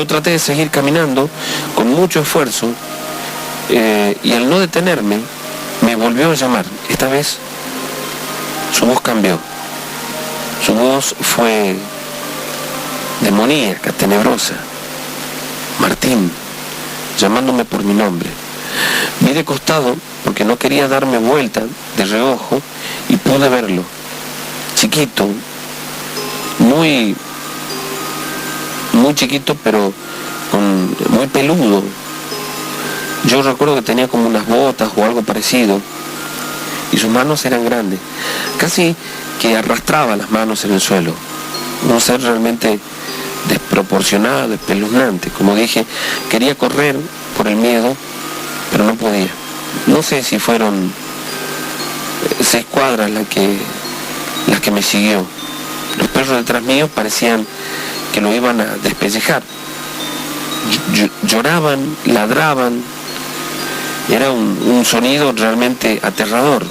Yo traté de seguir caminando con mucho esfuerzo y al no detenerme me volvió a llamar. Esta vez su voz cambió. Su voz fue demoníaca, tenebrosa. Martín, llamándome por mi nombre. Vi de costado porque no quería darme vuelta de reojo y pude verlo. Chiquito, muy chiquito, pero muy peludo. Yo recuerdo que tenía como unas botas o algo parecido y sus manos eran grandes, casi que arrastraba las manos en el suelo. Un ser realmente desproporcionado, espeluznante. Como dije, quería correr por el miedo, pero no podía. No sé si fueron 6 cuadras las que me siguió. Los perros detrás mío parecían que lo iban a despellejar. Lloraban, ladraban. Era un sonido realmente aterrador.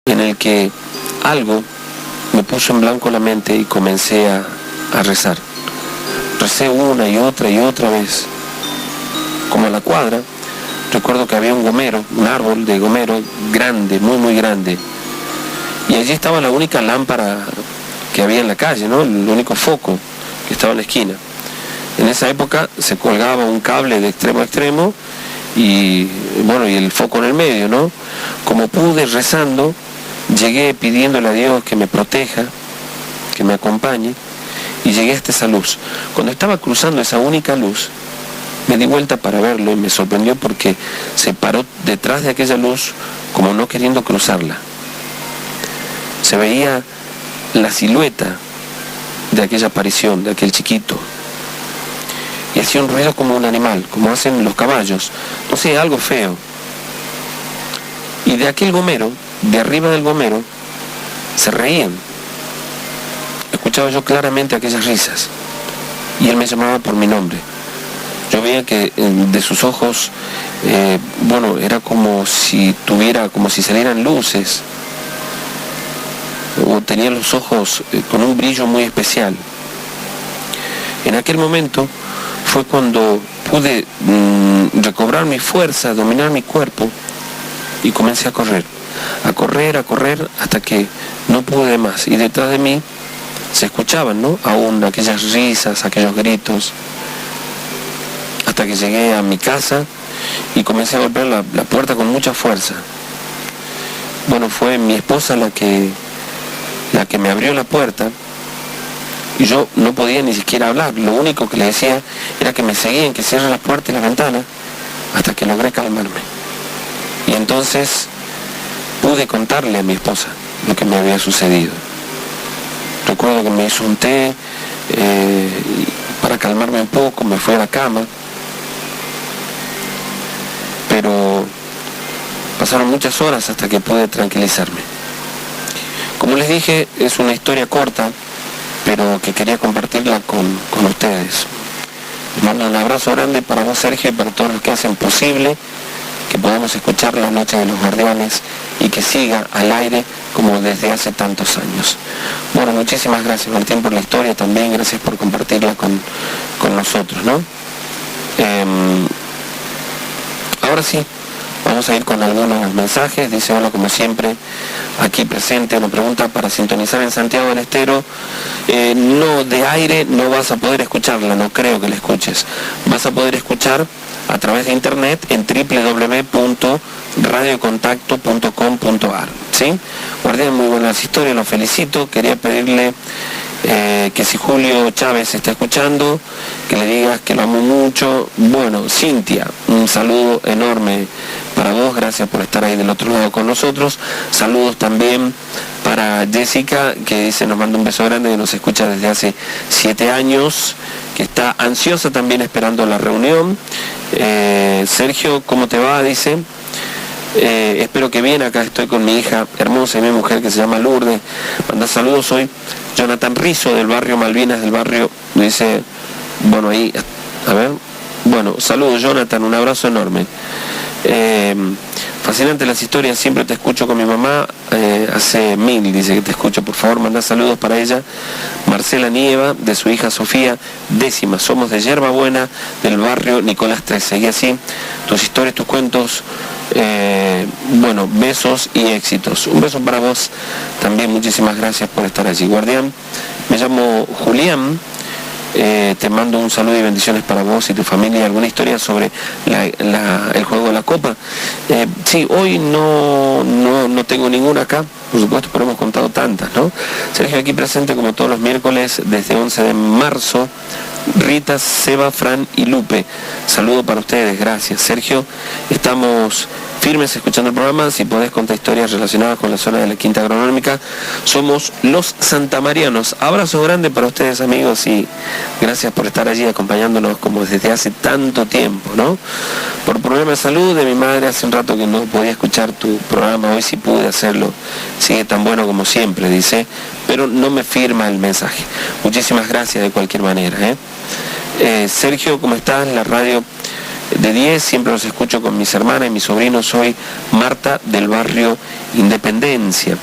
En el que algo me puso en blanco la mente y comencé a rezar. Recé una y otra vez. Como a la cuadra, recuerdo que había un gomero, un árbol de gomero grande, muy grande. Y allí estaba la única lámpara que había en la calle, ¿no? El único foco que estaba en la esquina. En esa época se colgaba un cable de extremo a extremo y el foco en el medio, ¿no? Como pude, rezando, llegué pidiéndole a Dios que me proteja, que me acompañe, y llegué hasta esa luz. Cuando estaba cruzando esa única luz, me di vuelta para verlo y me sorprendió porque se paró detrás de aquella luz como no queriendo cruzarla. Se veía la silueta de aquella aparición, de aquel chiquito. Y hacía un ruido como un animal, como hacen los caballos. No sé, algo feo. Y de aquel gomero, de arriba del gomero, se reían. Escuchaba yo claramente aquellas risas. Y él me llamaba por mi nombre. Yo veía que de sus ojos, era como si salieran luces. O tenía los ojos con un brillo muy especial. En aquel momento fue cuando pude recobrar mi fuerza, dominar mi cuerpo y comencé a correr, hasta que no pude más. Y detrás de mí se escuchaban, ¿no?, aún aquellas risas, aquellos gritos, hasta que llegué a mi casa y comencé a golpear la puerta con mucha fuerza. Fue mi esposa la que me abrió la puerta y yo no podía ni siquiera hablar. Lo único que le decía era que me seguían, que cierre la puerta y la ventana, hasta que logré calmarme. Y entonces pude contarle a mi esposa lo que me había sucedido. Recuerdo que me hizo un té para calmarme un poco, me fui a la cama, pero pasaron muchas horas hasta que pude tranquilizarme. Como les dije, es una historia corta, pero que quería compartirla con ustedes. Les mando un abrazo grande para vos, Sergio, y para todos los que hacen posible que podamos escuchar La Noche de los Guardianes y que siga al aire como desde hace tantos años. Muchísimas gracias, Martín, por la historia también, gracias por compartirla con nosotros, ¿no? Ahora sí, Vamos a ir con algunos mensajes. Dice: hola, como siempre, aquí presente. Una pregunta para sintonizar en Santiago del Estero. No, de aire no vas a poder escucharla, no creo que la escuches. Vas a poder escuchar a través de internet en www.radiocontacto.com.ar. ¿Sí? Guardián, muy buenas historias, lo felicito. Quería pedirle que si Julio Chávez está escuchando, que le digas que lo amo mucho. Bueno, Cintia, un saludo enorme para vos, gracias por estar ahí del otro lado con nosotros. Saludos también para Jessica, que dice, nos manda un beso grande, que nos escucha desde hace 7 años, que está ansiosa también esperando la reunión. Sergio, ¿cómo te va? Dice, espero que bien, acá estoy con mi hija hermosa y mi mujer que se llama Lourdes. Manda saludos, soy Jonathan Rizzo del barrio Malvinas, del barrio, dice, bueno, ahí, a ver, bueno, saludos Jonathan, un abrazo enorme. Fascinante las historias, siempre te escucho con mi mamá, hace 1000, dice que te escucho, por favor, manda saludos para ella. Marcela Nieva, de su hija Sofía, 10ª, somos de Yerba Buena, del barrio Nicolás 13, y así, tus historias, tus cuentos, bueno, besos y éxitos. Un beso para vos también, muchísimas gracias por estar allí. Guardián, me llamo Julián, te mando un saludo y bendiciones para vos y tu familia. ¿Alguna historia sobre el juego de la Copa? Sí, hoy no tengo ninguna acá, por supuesto, pero hemos contado tantas, ¿no? Sergio aquí presente como todos los miércoles desde 11 de marzo. Rita, Seba, Fran y Lupe. Saludo para ustedes, gracias. Sergio, estamos firmes escuchando el programa. Si podés contar historias relacionadas con la zona de la Quinta Agronómica, somos los santamarianos. Abrazo grande para ustedes, amigos, y gracias por estar allí acompañándonos como desde hace tanto tiempo, ¿no? Por problema de salud de mi madre, hace un rato que no podía escuchar tu programa, hoy sí pude hacerlo. Sigue tan bueno como siempre, dice, pero no me firma el mensaje. Muchísimas gracias de cualquier manera, Sergio, ¿cómo estás? La radio de 10, siempre los escucho con mis hermanas y mis sobrinos. Soy Marta del barrio Independencia.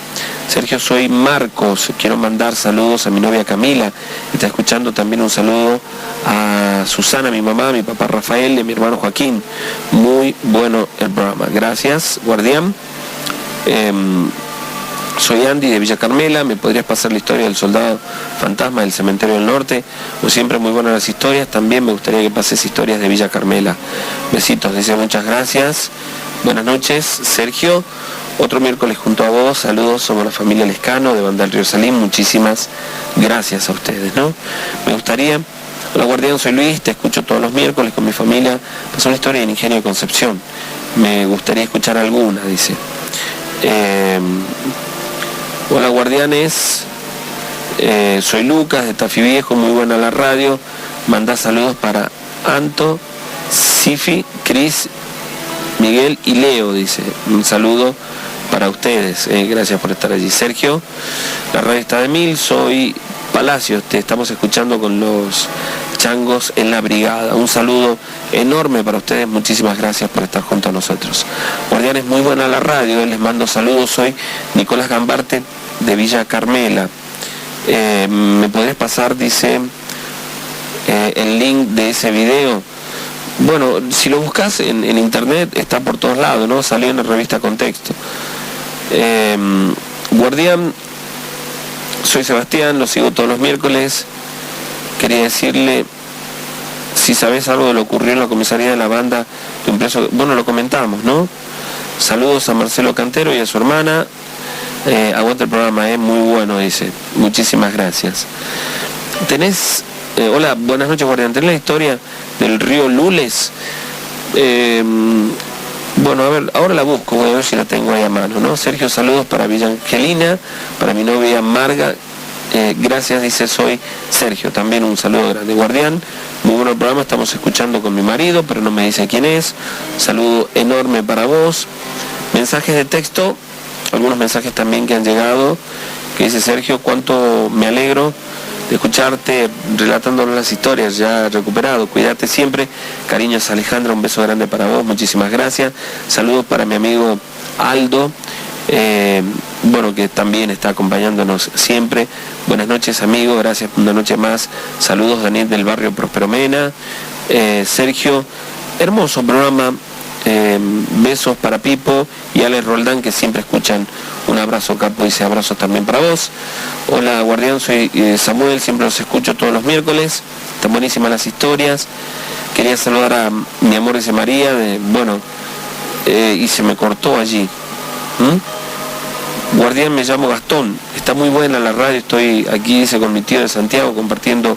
Sergio, soy Marcos, quiero mandar saludos a mi novia Camila, está escuchando. También un saludo a Susana, mi mamá, a mi papá Rafael y a mi hermano Joaquín. Muy bueno el programa, gracias, Guardián. Soy Andy de Villa Carmela, ¿me podrías pasar la historia del soldado fantasma del cementerio del norte? Como siempre, muy buenas las historias, también me gustaría que pases historias de Villa Carmela. Besitos, dice, muchas gracias. Buenas noches, Sergio. Otro miércoles junto a vos, saludos, somos la familia Lescano de Banda del Río Salín, muchísimas gracias a ustedes, ¿no? Me gustaría, hola Guardián, soy Luis, te escucho todos los miércoles con mi familia, pasó una historia en Ingenio de Concepción, me gustaría escuchar alguna, dice. Hola Guardianes, soy Lucas de Tafí Viejo, muy buena la radio, manda saludos para Anto, Sifi, Cris, Miguel y Leo, dice, un saludo para ustedes, gracias por estar allí. Sergio, la radio está de 1000, soy Palacios, te estamos escuchando con los changos en la brigada, un saludo enorme para ustedes, muchísimas gracias por estar junto a nosotros. Guardianes, muy buena la radio, les mando saludos, soy Nicolás Gambarte de Villa Carmela. ¿Me podés pasar, dice, el link de ese video? Bueno, si lo buscas en internet está por todos lados, ¿no? Salió en la revista Contexto. Guardián, soy Sebastián, lo sigo todos los miércoles. Quería decirle si sabes algo de lo ocurrido en la comisaría de la banda de un preso. Bueno, lo comentamos, ¿no? Saludos a Marcelo Cantero y a su hermana. Aguanta el programa, muy bueno, dice. Muchísimas gracias. Tenés, hola, buenas noches, Guardián. ¿Tenés la historia del río Lules? Bueno, a ver, ahora la busco, voy a ver si la tengo ahí a mano, ¿no? Sergio, saludos para Villa Angelina, para mi novia Marga. Gracias, dice, soy Sergio. También un saludo grande. Guardián, muy bueno el programa, estamos escuchando con mi marido, pero no me dice quién es. Saludo enorme para vos. Mensajes de texto, algunos mensajes también que han llegado, que dice Sergio, cuánto me alegro de escucharte relatándonos las historias, ya recuperado, cuídate siempre, cariños Alejandra, un beso grande para vos, muchísimas gracias, saludos para mi amigo Aldo, bueno, que también está acompañándonos siempre, buenas noches amigo, gracias por una noche más, saludos Daniel del barrio Próspero Mena. Sergio, hermoso programa, Besos para Pipo y Alex Roldán, que siempre escuchan. Un abrazo, Capo, dice abrazos también para vos. Hola, Guardián, soy Samuel, siempre los escucho todos los miércoles. Están buenísimas las historias. Quería saludar a mi amor, dice María, y se me cortó allí. Guardián, me llamo Gastón, está muy buena la radio, estoy aquí, dice, con mi tío de Santiago compartiendo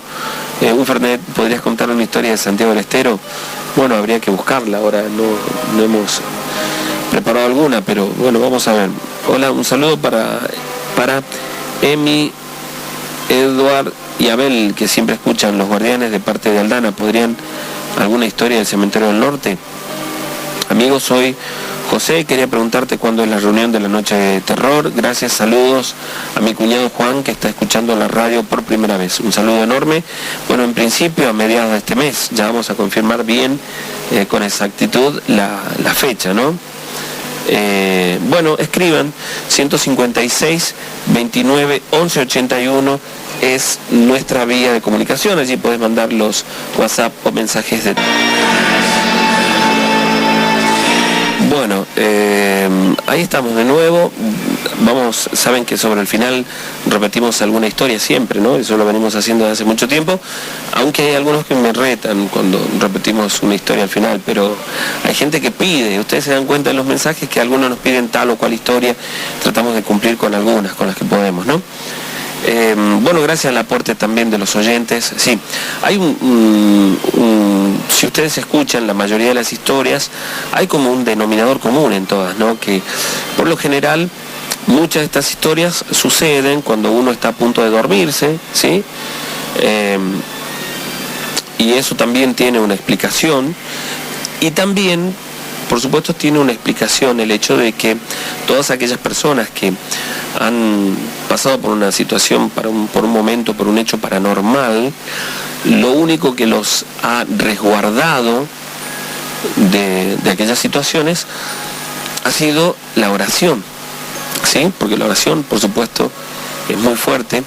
un Fernet. ¿Podrías contar una historia de Santiago del Estero? Bueno, habría que buscarla, ahora no hemos preparado alguna, pero bueno, vamos a ver. Hola, un saludo para Emi, Eduard y Abel, que siempre escuchan Los Guardianes de parte de Aldana. ¿Podrían alguna historia del Cementerio del Norte? Amigos, soy José, quería preguntarte cuándo es la reunión de la Noche de Terror. Gracias, saludos a mi cuñado Juan, que está escuchando la radio por primera vez. Un saludo enorme. Bueno, en principio a mediados de este mes, ya vamos a confirmar bien con exactitud la fecha, ¿no? Bueno, escriban 156 29 11 81 es nuestra vía de comunicación. Allí puedes mandar los WhatsApp o mensajes de... Bueno, ahí estamos de nuevo. Vamos, saben que sobre el final repetimos alguna historia siempre, ¿no? Eso lo venimos haciendo desde hace mucho tiempo, aunque hay algunos que me retan cuando repetimos una historia al final, pero hay gente que pide. Ustedes se dan cuenta en los mensajes que algunos nos piden tal o cual historia. Tratamos de cumplir con algunas, con las que podemos, ¿no? Bueno, gracias al aporte también de los oyentes. Sí, hay si ustedes escuchan la mayoría de las historias, hay como un denominador común en todas, ¿no? Que por lo general muchas de estas historias suceden cuando uno está a punto de dormirse, ¿sí? Y eso también tiene una explicación. Y también, por supuesto, tiene una explicación el hecho de que todas aquellas personas que han pasado por una situación, por un momento, por un hecho paranormal, lo único que los ha resguardado de aquellas situaciones ha sido la oración, ¿sí? Porque la oración, por supuesto, es muy fuerte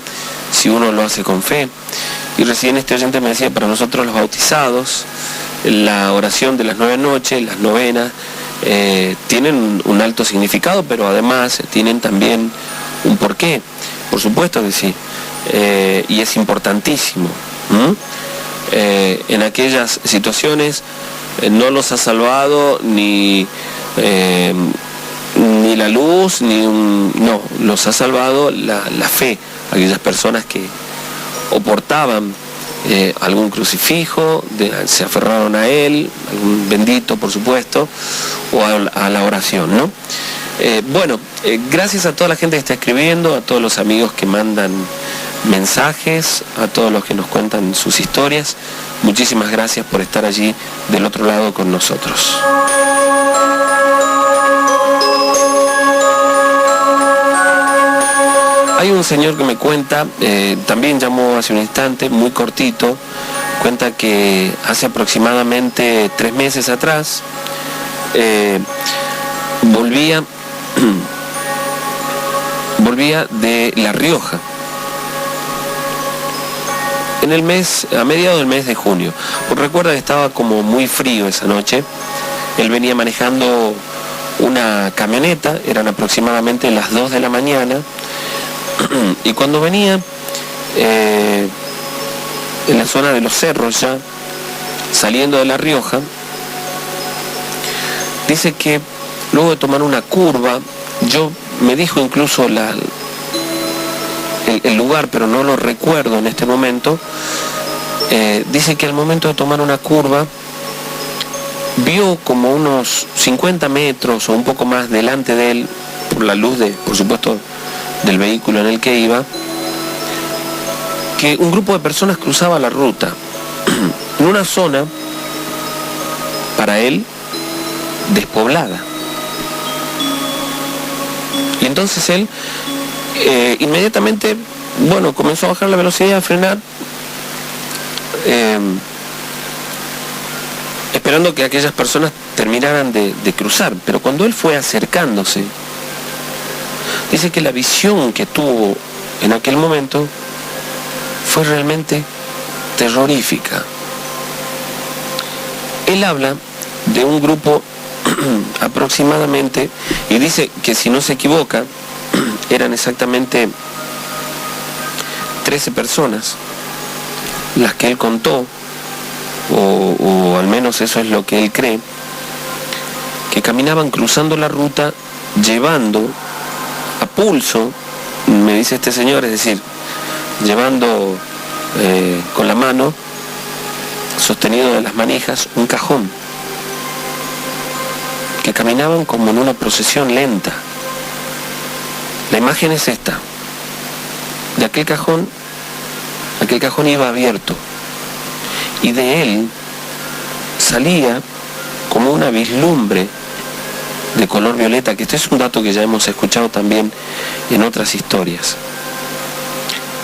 si uno lo hace con fe. Y recién este oyente me decía, para nosotros los bautizados, la oración de las 9 noches, las novenas, tienen un alto significado, pero además tienen también un porqué, por supuesto que sí, y es importantísimo. En aquellas situaciones no los ha salvado ni la luz, no, los ha salvado la fe, aquellas personas que o portaban algún crucifijo, se aferraron a él, algún bendito, por supuesto, o a la oración, ¿no? Bueno, gracias a toda la gente que está escribiendo, a todos los amigos que mandan mensajes, a todos los que nos cuentan sus historias. Muchísimas gracias por estar allí del otro lado con nosotros. Hay un señor que me cuenta, también llamó hace un instante, muy cortito, cuenta que hace aproximadamente 3 meses atrás volvía de La Rioja, a mediados del mes de junio. Porque recuerda que estaba como muy frío esa noche. Él venía manejando una camioneta, eran aproximadamente las 2 de la mañana, y cuando venía en la zona de los cerros, ya saliendo de La Rioja, dice que luego de tomar una curva, me dijo incluso el lugar, pero no lo recuerdo en este momento, dice que al momento de tomar una curva vio como unos 50 metros o un poco más delante de él, por la luz por supuesto, del vehículo en el que iba, que un grupo de personas cruzaba la ruta en una zona, para él, despoblada. Y entonces él inmediatamente, comenzó a bajar la velocidad, a frenar, esperando que aquellas personas terminaran de cruzar. Pero cuando él fue acercándose, dice que la visión que tuvo en aquel momento fue realmente terrorífica. Él habla de un grupo aproximadamente, y dice que si no se equivoca, eran exactamente 13 personas las que él contó, o al menos eso es lo que él cree, que caminaban cruzando la ruta llevando a pulso, me dice este señor, es decir, llevando con la mano, sostenido de las manijas, un cajón, que caminaban como en una procesión lenta. La imagen es esta, de aquel cajón iba abierto, y de él salía como una vislumbre de color violeta, que este es un dato que ya hemos escuchado también en otras historias.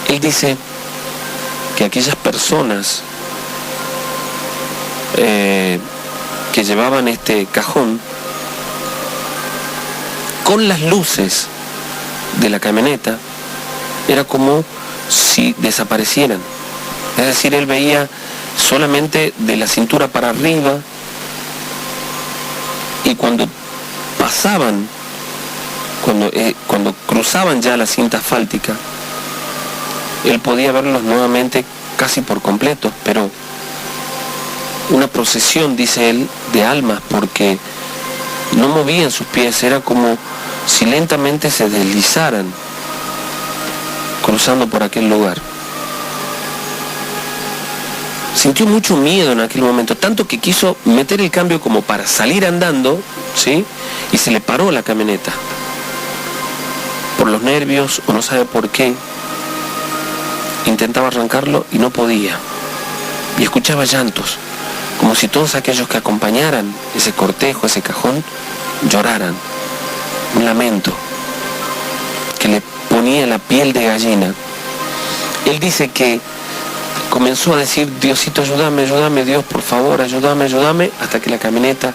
Él dice que aquellas personas que llevaban este cajón, con las luces de la camioneta, era como si desaparecieran. Es decir, él veía solamente de la cintura para arriba, y cuando pasaban, cuando cruzaban ya la cinta asfáltica, él podía verlos nuevamente casi por completo, pero una procesión, dice él, de almas, porque no movían sus pies, era como si lentamente se deslizaran cruzando por aquel lugar. Sintió mucho miedo en aquel momento, tanto que quiso meter el cambio como para salir andando, ¿sí? Y se le paró la camioneta. Por los nervios, o no sabe por qué, intentaba arrancarlo y no podía. Y escuchaba llantos, como si todos aquellos que acompañaran ese cortejo, ese cajón, lloraran. Un lamento que le ponía la piel de gallina. Él dice que comenzó a decir: Diosito, ayúdame, ayúdame, Dios, por favor, ayúdame, ayúdame, hasta que la camioneta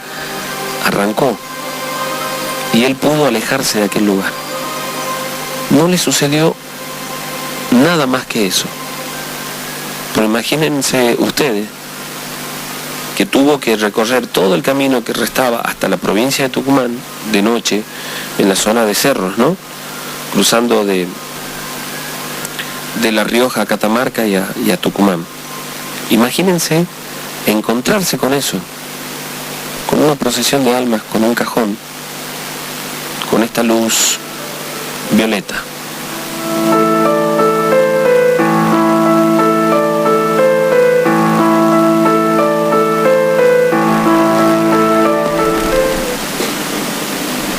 arrancó y él pudo alejarse de aquel lugar. No le sucedió nada más que eso. Pero imagínense ustedes que tuvo que recorrer todo el camino que restaba hasta la provincia de Tucumán de noche, en la zona de cerros, ¿no? Cruzando de La Rioja a Catamarca y a Tucumán. Imagínense encontrarse con eso, con una procesión de almas, con un cajón, con esta luz violeta.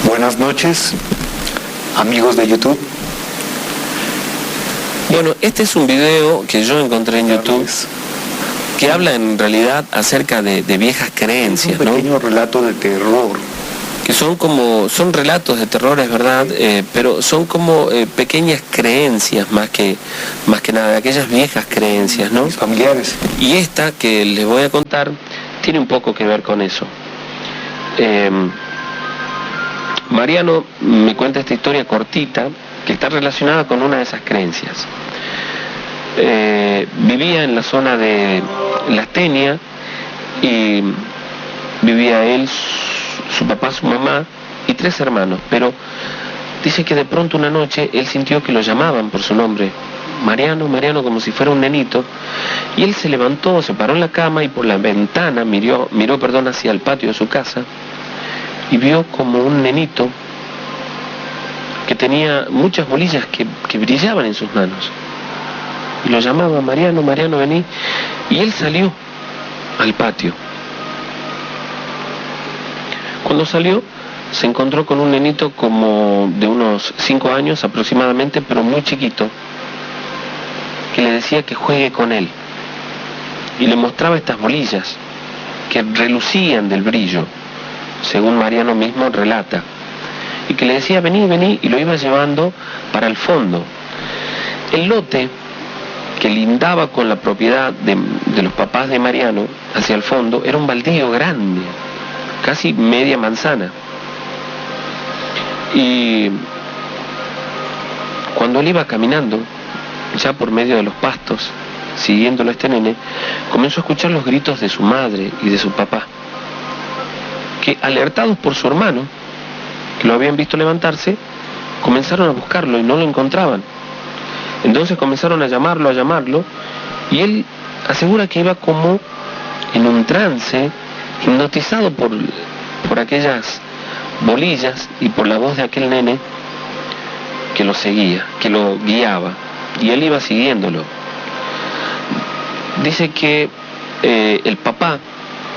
Buenas noches, amigos de YouTube. Bueno, este es un video que yo encontré en YouTube que habla en realidad acerca de viejas creencias, un ¿no? pequeño relato de terror. Que son relatos de terror, es verdad, pero son como pequeñas creencias más que nada, de aquellas viejas creencias, ¿no? Mis familiares. Y esta que les voy a contar tiene un poco que ver con eso. Mariano me cuenta esta historia cortita que está relacionada con una de esas creencias. Vivía en la zona de La Astenia y vivía él, su papá, su mamá y 3 hermanos, pero dice que de pronto una noche él sintió que lo llamaban por su nombre, Mariano, Mariano, como si fuera un nenito, y él se levantó, se paró en la cama y por la ventana miró hacia el patio de su casa y vio como un nenito que tenía muchas bolillas que brillaban en sus manos. Y lo llamaba: Mariano, Mariano, vení. Y él salió al patio. Cuando salió, se encontró con un nenito como de unos 5 años aproximadamente, pero muy chiquito, que le decía que juegue con él. Y le mostraba estas bolillas que relucían del brillo, según Mariano mismo relata, y que le decía: vení, vení, y lo iba llevando para el fondo. El lote que lindaba con la propiedad de los papás de Mariano hacia el fondo era un baldío grande, casi media manzana. Y cuando él iba caminando, ya por medio de los pastos, siguiéndolo a este nene, comenzó a escuchar los gritos de su madre y de su papá. que, alertados por su hermano, que lo habían visto levantarse, comenzaron a buscarlo y no lo encontraban. Entonces comenzaron a llamarlo, y él asegura que iba como en un trance, hipnotizado por aquellas bolillas y por la voz de aquel nene que lo seguía, que lo guiaba, y él iba siguiéndolo. Dice que el papá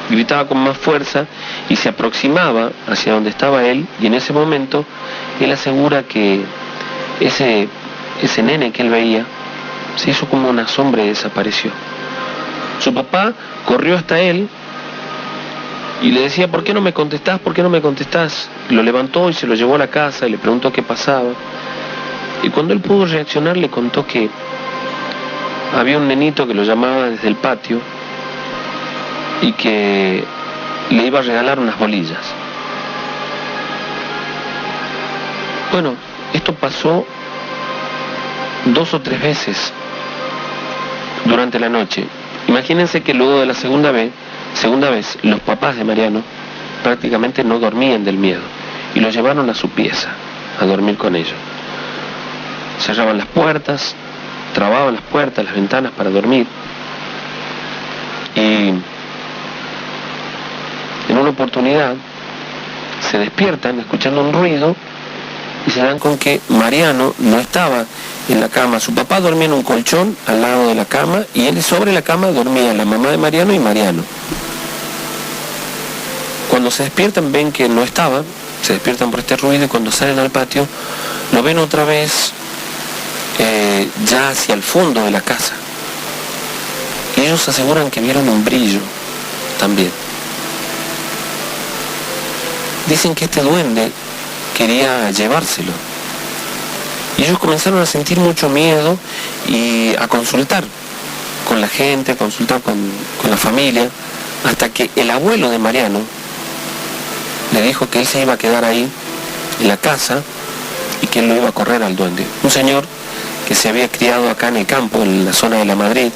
gritaba con más fuerza y se aproximaba hacia donde estaba él, y en ese momento él asegura que ese nene que él veía se hizo como una sombra y desapareció. Su papá corrió hasta él y le decía: ¿por qué no me contestás? ¿Por qué no me contestás? Lo levantó y se lo llevó a la casa y le preguntó qué pasaba. Y cuando él pudo reaccionar, le contó que había un nenito que lo llamaba desde el patio y que le iba a regalar unas bolillas. Bueno, esto pasó 2 o 3 veces durante la noche. Imagínense que luego de la segunda vez, los papás de Mariano prácticamente no dormían del miedo y lo llevaron a su pieza a dormir con ellos. Cerraban las puertas, trababan las puertas, las ventanas para dormir, y en una oportunidad se despiertan escuchando un ruido y se dan con que Mariano no estaba en la cama. Su papá dormía en un colchón al lado de la cama, y él sobre la cama dormía la mamá de Mariano y Mariano. Cuando se despiertan ven que no estaba, se despiertan por este ruido, y cuando salen al patio lo ven otra vez ya hacia el fondo de la casa. Y ellos aseguran que vieron un brillo también. Dicen que este duende quería llevárselo. Y ellos comenzaron a sentir mucho miedo y a consultar con la gente, a consultar con la familia, hasta que el abuelo de Mariano le dijo que él se iba a quedar ahí en la casa y que él lo iba a correr al duende. Un señor que se había criado acá en el campo, en la zona de La Madrid,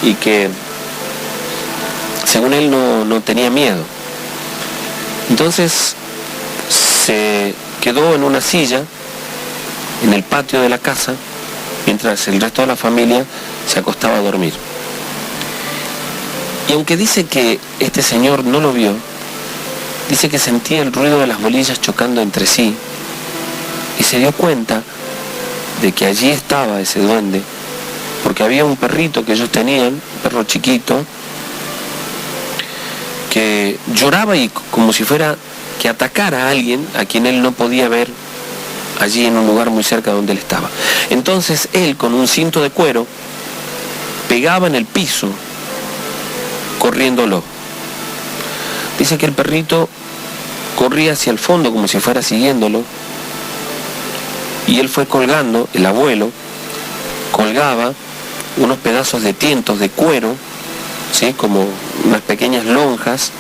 y que según él no tenía miedo. Entonces se quedó en una silla en el patio de la casa mientras el resto de la familia se acostaba a dormir. Y aunque dice que este señor no lo vio, dice que sentía el ruido de las bolillas chocando entre sí, y se dio cuenta de que allí estaba ese duende, porque había un perrito que ellos tenían, un perro chiquito, que lloraba y como si fuera que atacara a alguien a quien él no podía ver allí en un lugar muy cerca donde él estaba. Entonces él, con un cinto de cuero, pegaba en el piso, corriéndolo. Dice que el perrito corría hacia el fondo como si fuera siguiéndolo, y él fue colgando, el abuelo colgaba unos pedazos de tientos de cuero, ¿sí?, como unas pequeñas lonjas,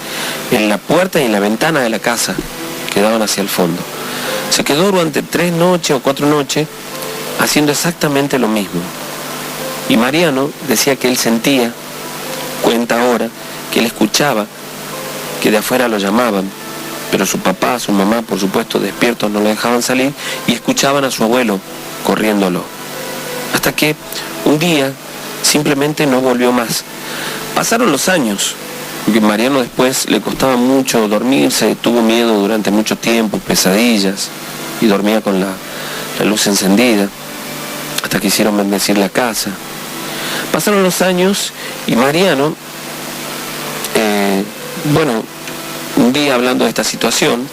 en la puerta y en la ventana de la casa que daban hacia el fondo. Se quedó durante 3 noches o 4 noches haciendo exactamente lo mismo. Y Mariano decía que él sentía, cuenta ahora, que él escuchaba que de afuera lo llamaban, pero su papá, su mamá, por supuesto, despiertos, no lo dejaban salir, y escuchaban a su abuelo corriéndolo. Hasta que un día simplemente no volvió más. Pasaron los años, porque Mariano después le costaba mucho dormirse, tuvo miedo durante mucho tiempo, pesadillas, y dormía con la luz encendida, hasta que hicieron bendecir la casa. Pasaron los años y Mariano, un día hablando de esta situación,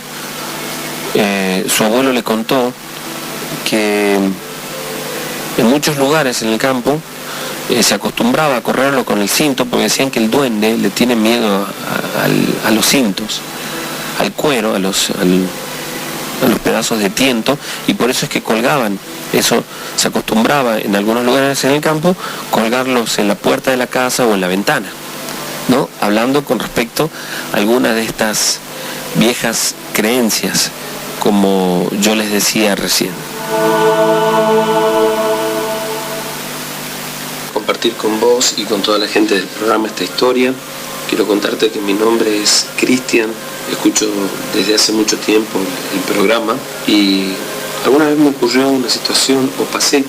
su abuelo le contó que en muchos lugares en el campo se acostumbraba a correrlo con el cinto, porque decían que el duende le tiene miedo a los cintos, al cuero, a los pedazos de tiento, y por eso es que colgaban. Eso se acostumbraba en algunos lugares en el campo, colgarlos en la puerta de la casa o en la ventana, ¿no? Hablando con respecto a algunas de estas viejas creencias, como yo les decía recién. Compartir con vos y con toda la gente del programa esta historia, Quiero contarte que mi nombre es Cristian, escucho desde hace mucho tiempo el programa y alguna vez me ocurrió una situación, o pasé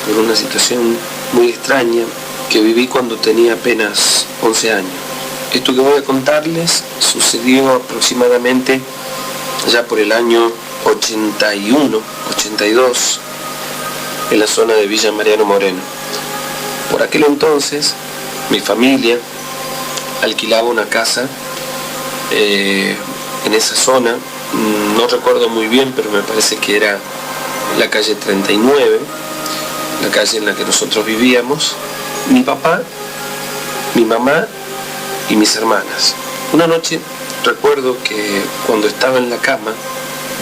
por una situación muy extraña que viví cuando tenía apenas 11 años. Esto que voy a contarles sucedió aproximadamente ya por el año 81, 82, en la zona de Villa Mariano Moreno. Por aquel entonces, mi familia alquilaba una casa en esa zona, no recuerdo muy bien, pero me parece que era la calle 39, la calle en la que nosotros vivíamos, mi papá, mi mamá y mis hermanas. Una noche recuerdo que cuando estaba en la cama,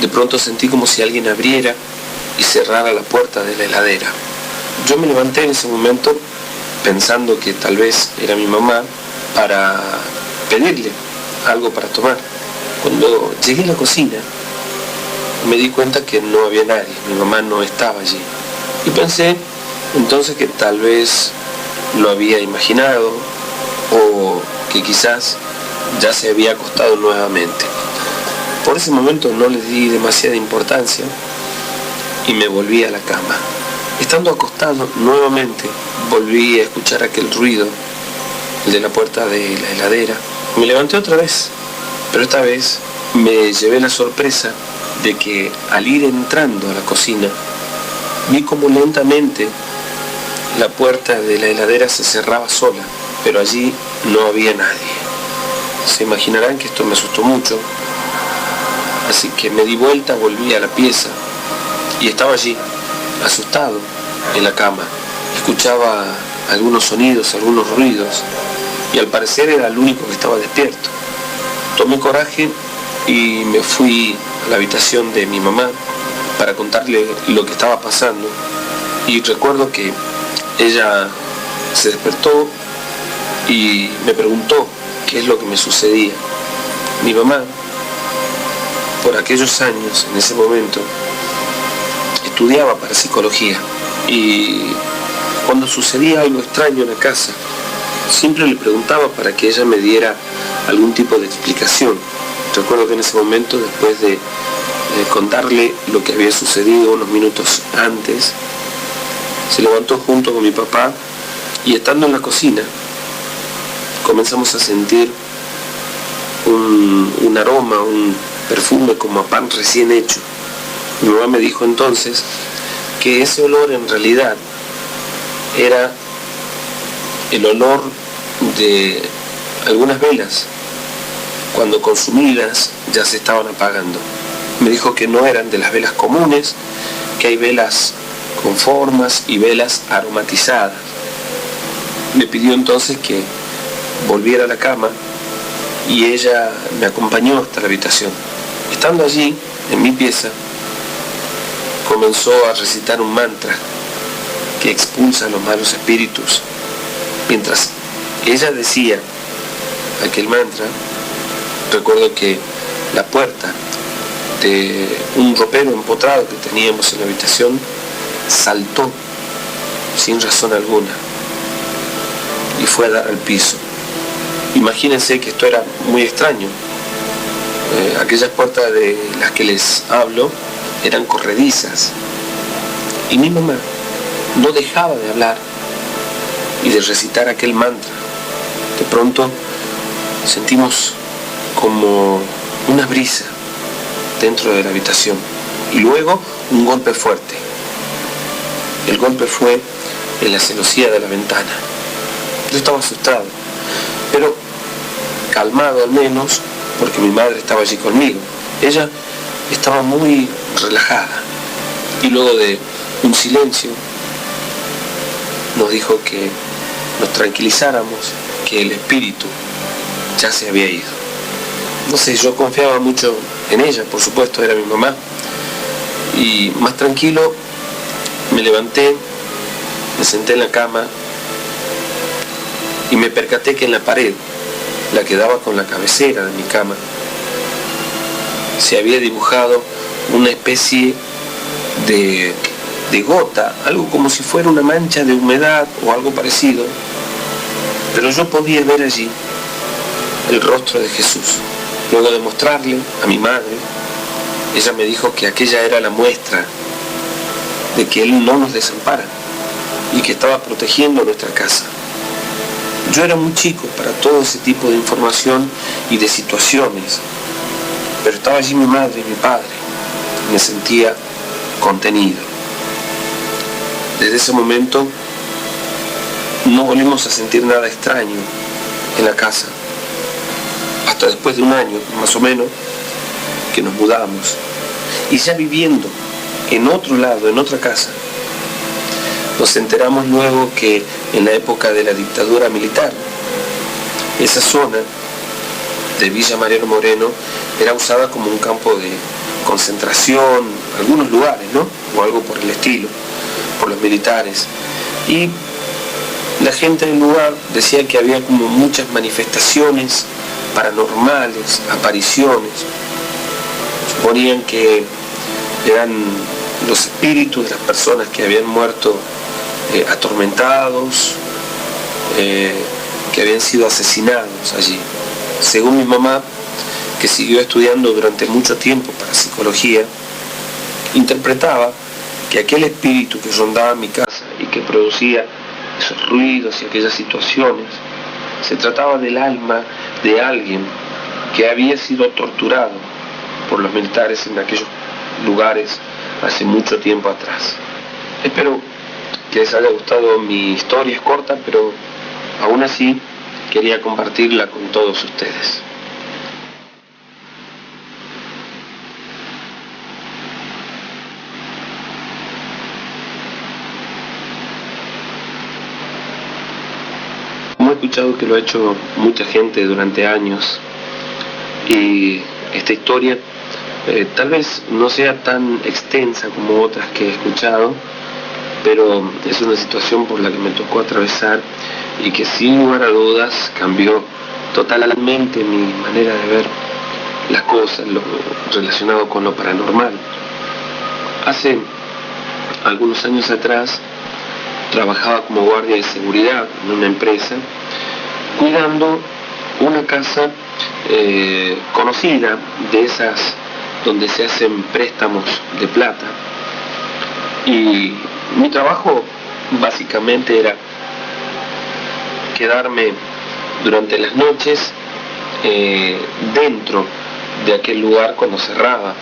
de pronto sentí como si alguien abriera y cerrara la puerta de la heladera. Yo me levanté en ese momento pensando que tal vez era mi mamá para pedirle algo para tomar. Cuando llegué a la cocina me di cuenta que no había nadie, mi mamá no estaba allí. Y pensé entonces que tal vez lo había imaginado o que quizás ya se había acostado nuevamente. Por ese momento no le di demasiada importancia y me volví a la cama. Estando acostado nuevamente volví a escuchar aquel ruido, el de la puerta de la heladera. Me levanté otra vez, pero esta vez me llevé la sorpresa de que al ir entrando a la cocina vi como lentamente la puerta de la heladera se cerraba sola, pero allí no había nadie. Se imaginarán que esto me asustó mucho, así que me di vuelta, volví a la pieza y estaba allí, asustado, en la cama. Escuchaba algunos sonidos, algunos ruidos y al parecer era el único que estaba despierto. Tomé coraje y me fui a la habitación de mi mamá para contarle lo que estaba pasando y recuerdo que ella se despertó y me preguntó qué es lo que me sucedía. Mi mamá, por aquellos años, en ese momento, estudiaba para psicología y cuando sucedía algo extraño en la casa, siempre le preguntaba para que ella me diera algún tipo de explicación. Recuerdo que en ese momento, después de contarle lo que había sucedido unos minutos antes, se levantó junto con mi papá y estando en la cocina comenzamos a sentir un aroma, un perfume como a pan recién hecho. Mi mamá me dijo entonces que ese olor en realidad era el olor de algunas velas, cuando consumidas ya se estaban apagando. Me dijo que no eran de las velas comunes, que hay velas con formas y velas aromatizadas. Me pidió entonces que volviera a la cama y ella me acompañó hasta la habitación. Estando allí, en mi pieza, comenzó a recitar un mantra que expulsa a los malos espíritus. Mientras ella decía aquel mantra, recuerdo que la puerta de un ropero empotrado que teníamos en la habitación saltó sin razón alguna y fue a dar al piso. Imagínense que esto era muy extraño. Aquellas puertas de las que les hablo eran corredizas y mi mamá no dejaba de hablar y de recitar aquel mantra. De pronto sentimos como una brisa dentro de la habitación y luego un golpe fuerte. El golpe fue en la celosía de la ventana. Yo estaba asustado, pero calmado al menos, porque mi madre estaba allí conmigo. Ella estaba muy relajada y luego de un silencio nos dijo que nos tranquilizáramos, que el espíritu ya se había ido. No sé, yo confiaba mucho en ella, por supuesto, era mi mamá, y más tranquilo me levanté, me senté en la cama y me percaté que en la pared, la que daba con la cabecera de mi cama, se había dibujado una especie de gota, algo como si fuera una mancha de humedad o algo parecido, pero yo podía ver allí el rostro de Jesús. Luego de mostrarle a mi madre, ella me dijo que aquella era la muestra de que Él no nos desampara y que estaba protegiendo nuestra casa. Yo era muy chico para todo ese tipo de información y de situaciones, pero estaba allí mi madre y mi padre. Me sentía contenido. Desde ese momento no volvimos a sentir nada extraño en la casa, hasta después de un año, más o menos, que nos mudamos. Y ya viviendo en otro lado, en otra casa, nos enteramos luego que en la época de la dictadura militar, esa zona de Villa Mariano Moreno era usada como un campo de concentración, algunos lugares, ¿no? O algo por el estilo, por los militares. Y la gente del lugar decía que había como muchas manifestaciones paranormales, apariciones. Suponían que eran los espíritus de las personas que habían muerto atormentados, que habían sido asesinados allí. Según mi mamá, que siguió estudiando durante mucho tiempo para psicología, interpretaba que aquel espíritu que rondaba mi casa y que producía esos ruidos y aquellas situaciones, se trataba del alma de alguien que había sido torturado por los militares en aquellos lugares hace mucho tiempo atrás. Espero que les haya gustado mi historia, es corta, pero aún así quería compartirla con todos ustedes. Hemos escuchado que lo ha hecho mucha gente durante años y esta historia tal vez no sea tan extensa como otras que he escuchado, pero es una situación por la que me tocó atravesar y que sin lugar a dudas cambió totalmente mi manera de ver las cosas, lo relacionado con lo paranormal. Hace algunos años atrás trabajaba como guardia de seguridad en una empresa, cuidando una casa conocida, de esas donde se hacen préstamos de plata. Y mi trabajo básicamente era quedarme durante las noches dentro de aquel lugar cuando cerraba.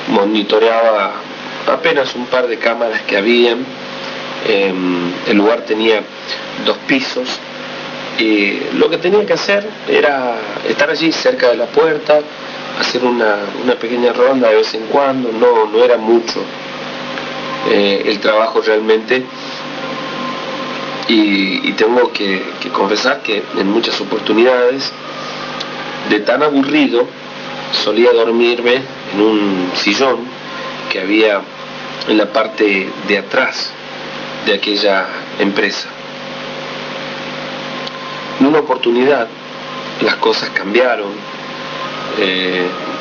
Monitoreaba apenas un par de cámaras que habían. El lugar tenía 2 pisos y lo que tenía que hacer era estar allí cerca de la puerta, hacer una pequeña ronda de vez en cuando. No era mucho el trabajo realmente, y tengo que confesar que en muchas oportunidades, de tan aburrido, solía dormirme en un sillón que había en la parte de atrás de aquella empresa. En una oportunidad las cosas cambiaron.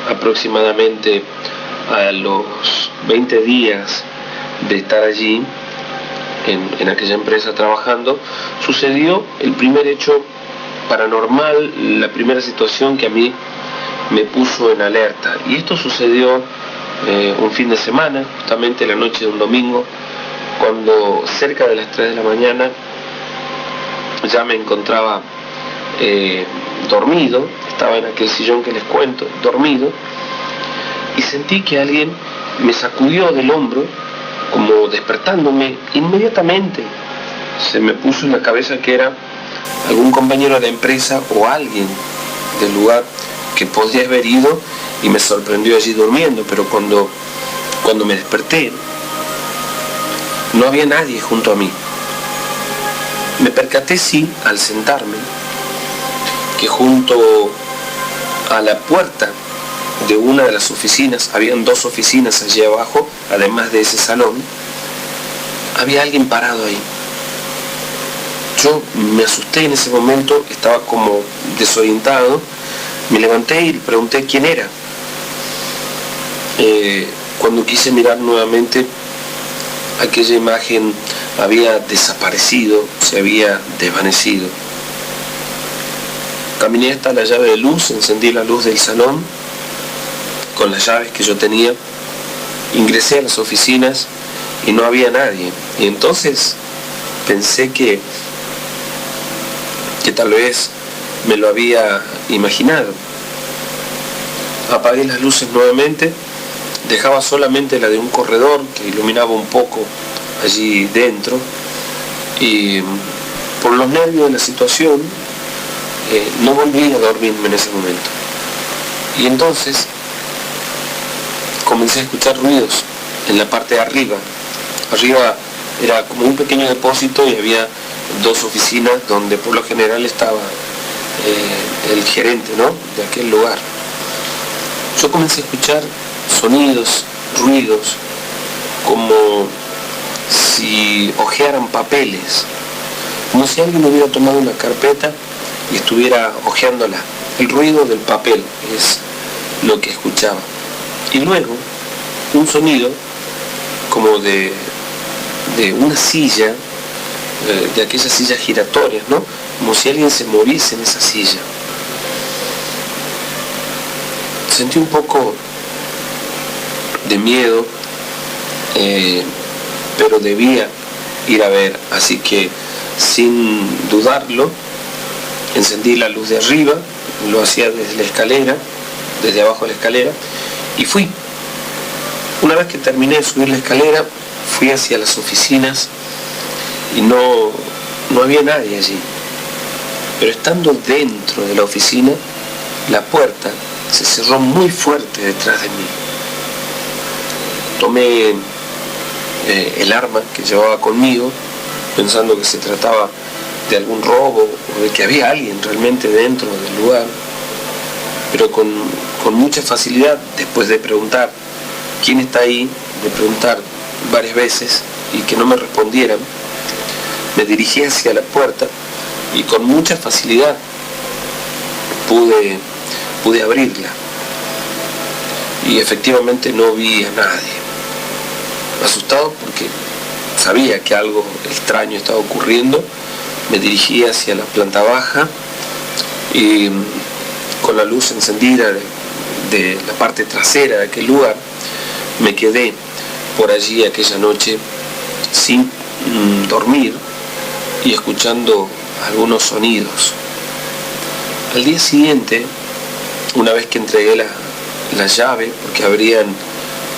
Aproximadamente a los 20 días de estar allí en aquella empresa trabajando, sucedió el primer hecho paranormal, la primera situación que a mí me puso en alerta. Y esto sucedió un fin de semana, justamente la noche de un domingo, cuando cerca de las 3 de la mañana ya me encontraba dormido, estaba en aquel sillón que les cuento, dormido, y sentí que alguien me sacudió del hombro, como despertándome. Inmediatamente se me puso en la cabeza que era algún compañero de la empresa o alguien del lugar que podía haber ido, y me sorprendió allí durmiendo. Pero cuando me desperté, no había nadie junto a mí. Me percaté, sí, al sentarme, que junto a la puerta de una de las oficinas, habían 2 oficinas allí abajo, además de ese salón, había alguien parado ahí. Yo me asusté en ese momento, estaba como desorientado, me levanté y le pregunté quién era. Cuando quise mirar nuevamente, aquella imagen había desaparecido, se había desvanecido. Caminé hasta la llave de luz, encendí la luz del salón con las llaves que yo tenía, ingresé a las oficinas y no había nadie. Y entonces pensé que tal vez me lo había imaginado. Apagué las luces nuevamente, dejaba solamente la de un corredor que iluminaba un poco allí dentro, y por los nervios de la situación no volví a dormirme en ese momento. Y entonces comencé a escuchar ruidos en la parte de arriba. Arriba era como un pequeño depósito y había dos oficinas donde por lo general estaba el gerente, ¿no?, de aquel lugar. Yo comencé a escuchar sonidos, ruidos, como si hojearan papeles, como si alguien hubiera tomado una carpeta y estuviera hojeándola. El ruido del papel es lo que escuchaba. Y luego un sonido como de una silla, de aquellas sillas giratorias, ¿no?, como si alguien se moviese en esa silla. Sentí un poco de miedo, pero debía ir a ver, así que sin dudarlo encendí la luz de arriba, lo hacía desde la escalera, desde abajo de la escalera, y fui. Una vez que terminé de subir la escalera, fui hacia las oficinas y no había nadie allí. Pero estando dentro de la oficina, la puerta se cerró muy fuerte detrás de mí. Tomé el arma que llevaba conmigo, pensando que se trataba de algún robo o de que había alguien realmente dentro del lugar, pero con mucha facilidad, después de preguntar quién está ahí, de preguntar varias veces y que no me respondieran, me dirigí hacia la puerta y con mucha facilidad pude abrirla. Y efectivamente no vi a nadie. Asustado porque sabía que algo extraño estaba ocurriendo, me dirigí hacia la planta baja y con la luz encendida de la parte trasera de aquel lugar, me quedé por allí aquella noche sin dormir y escuchando algunos sonidos. Al día siguiente, una vez que entregué la llave, porque abrían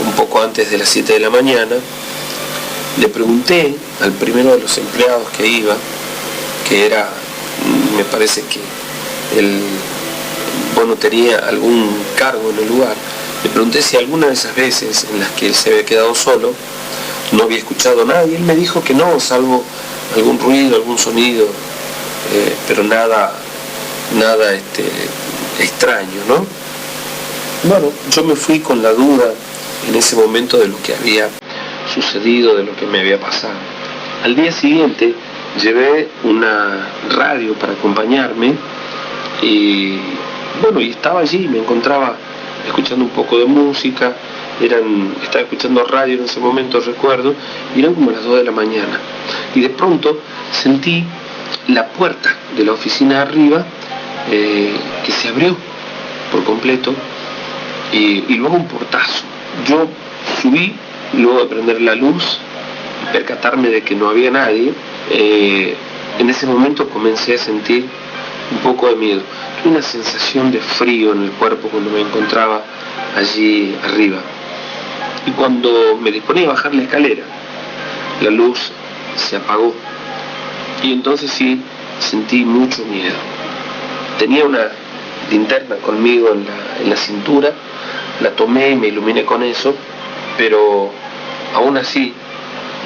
un poco antes de las 7 de la mañana, le pregunté al primero de los empleados que iba, que era, me parece que tenía algún cargo en el lugar, le pregunté si alguna de esas veces en las que él se había quedado solo no había escuchado nada, y él me dijo que no, salvo algún ruido, algún sonido, pero nada extraño, ¿no? Bueno, yo me fui con la duda en ese momento de lo que había sucedido, de lo que me había pasado. Al día siguiente llevé una radio para acompañarme y estaba allí, me encontraba escuchando un poco de música, estaba escuchando radio en ese momento, recuerdo, y eran como las 2 de la mañana. Y de pronto sentí la puerta de la oficina de arriba que se abrió por completo y luego un portazo. Yo subí, luego de prender la luz y percatarme de que no había nadie, en ese momento comencé a sentir un poco de miedo, una sensación de frío en el cuerpo cuando me encontraba allí arriba. Y cuando me disponía a bajar la escalera, la luz se apagó y entonces sí sentí mucho miedo. Tenía una linterna conmigo en la cintura, la tomé y me iluminé con eso, pero aún así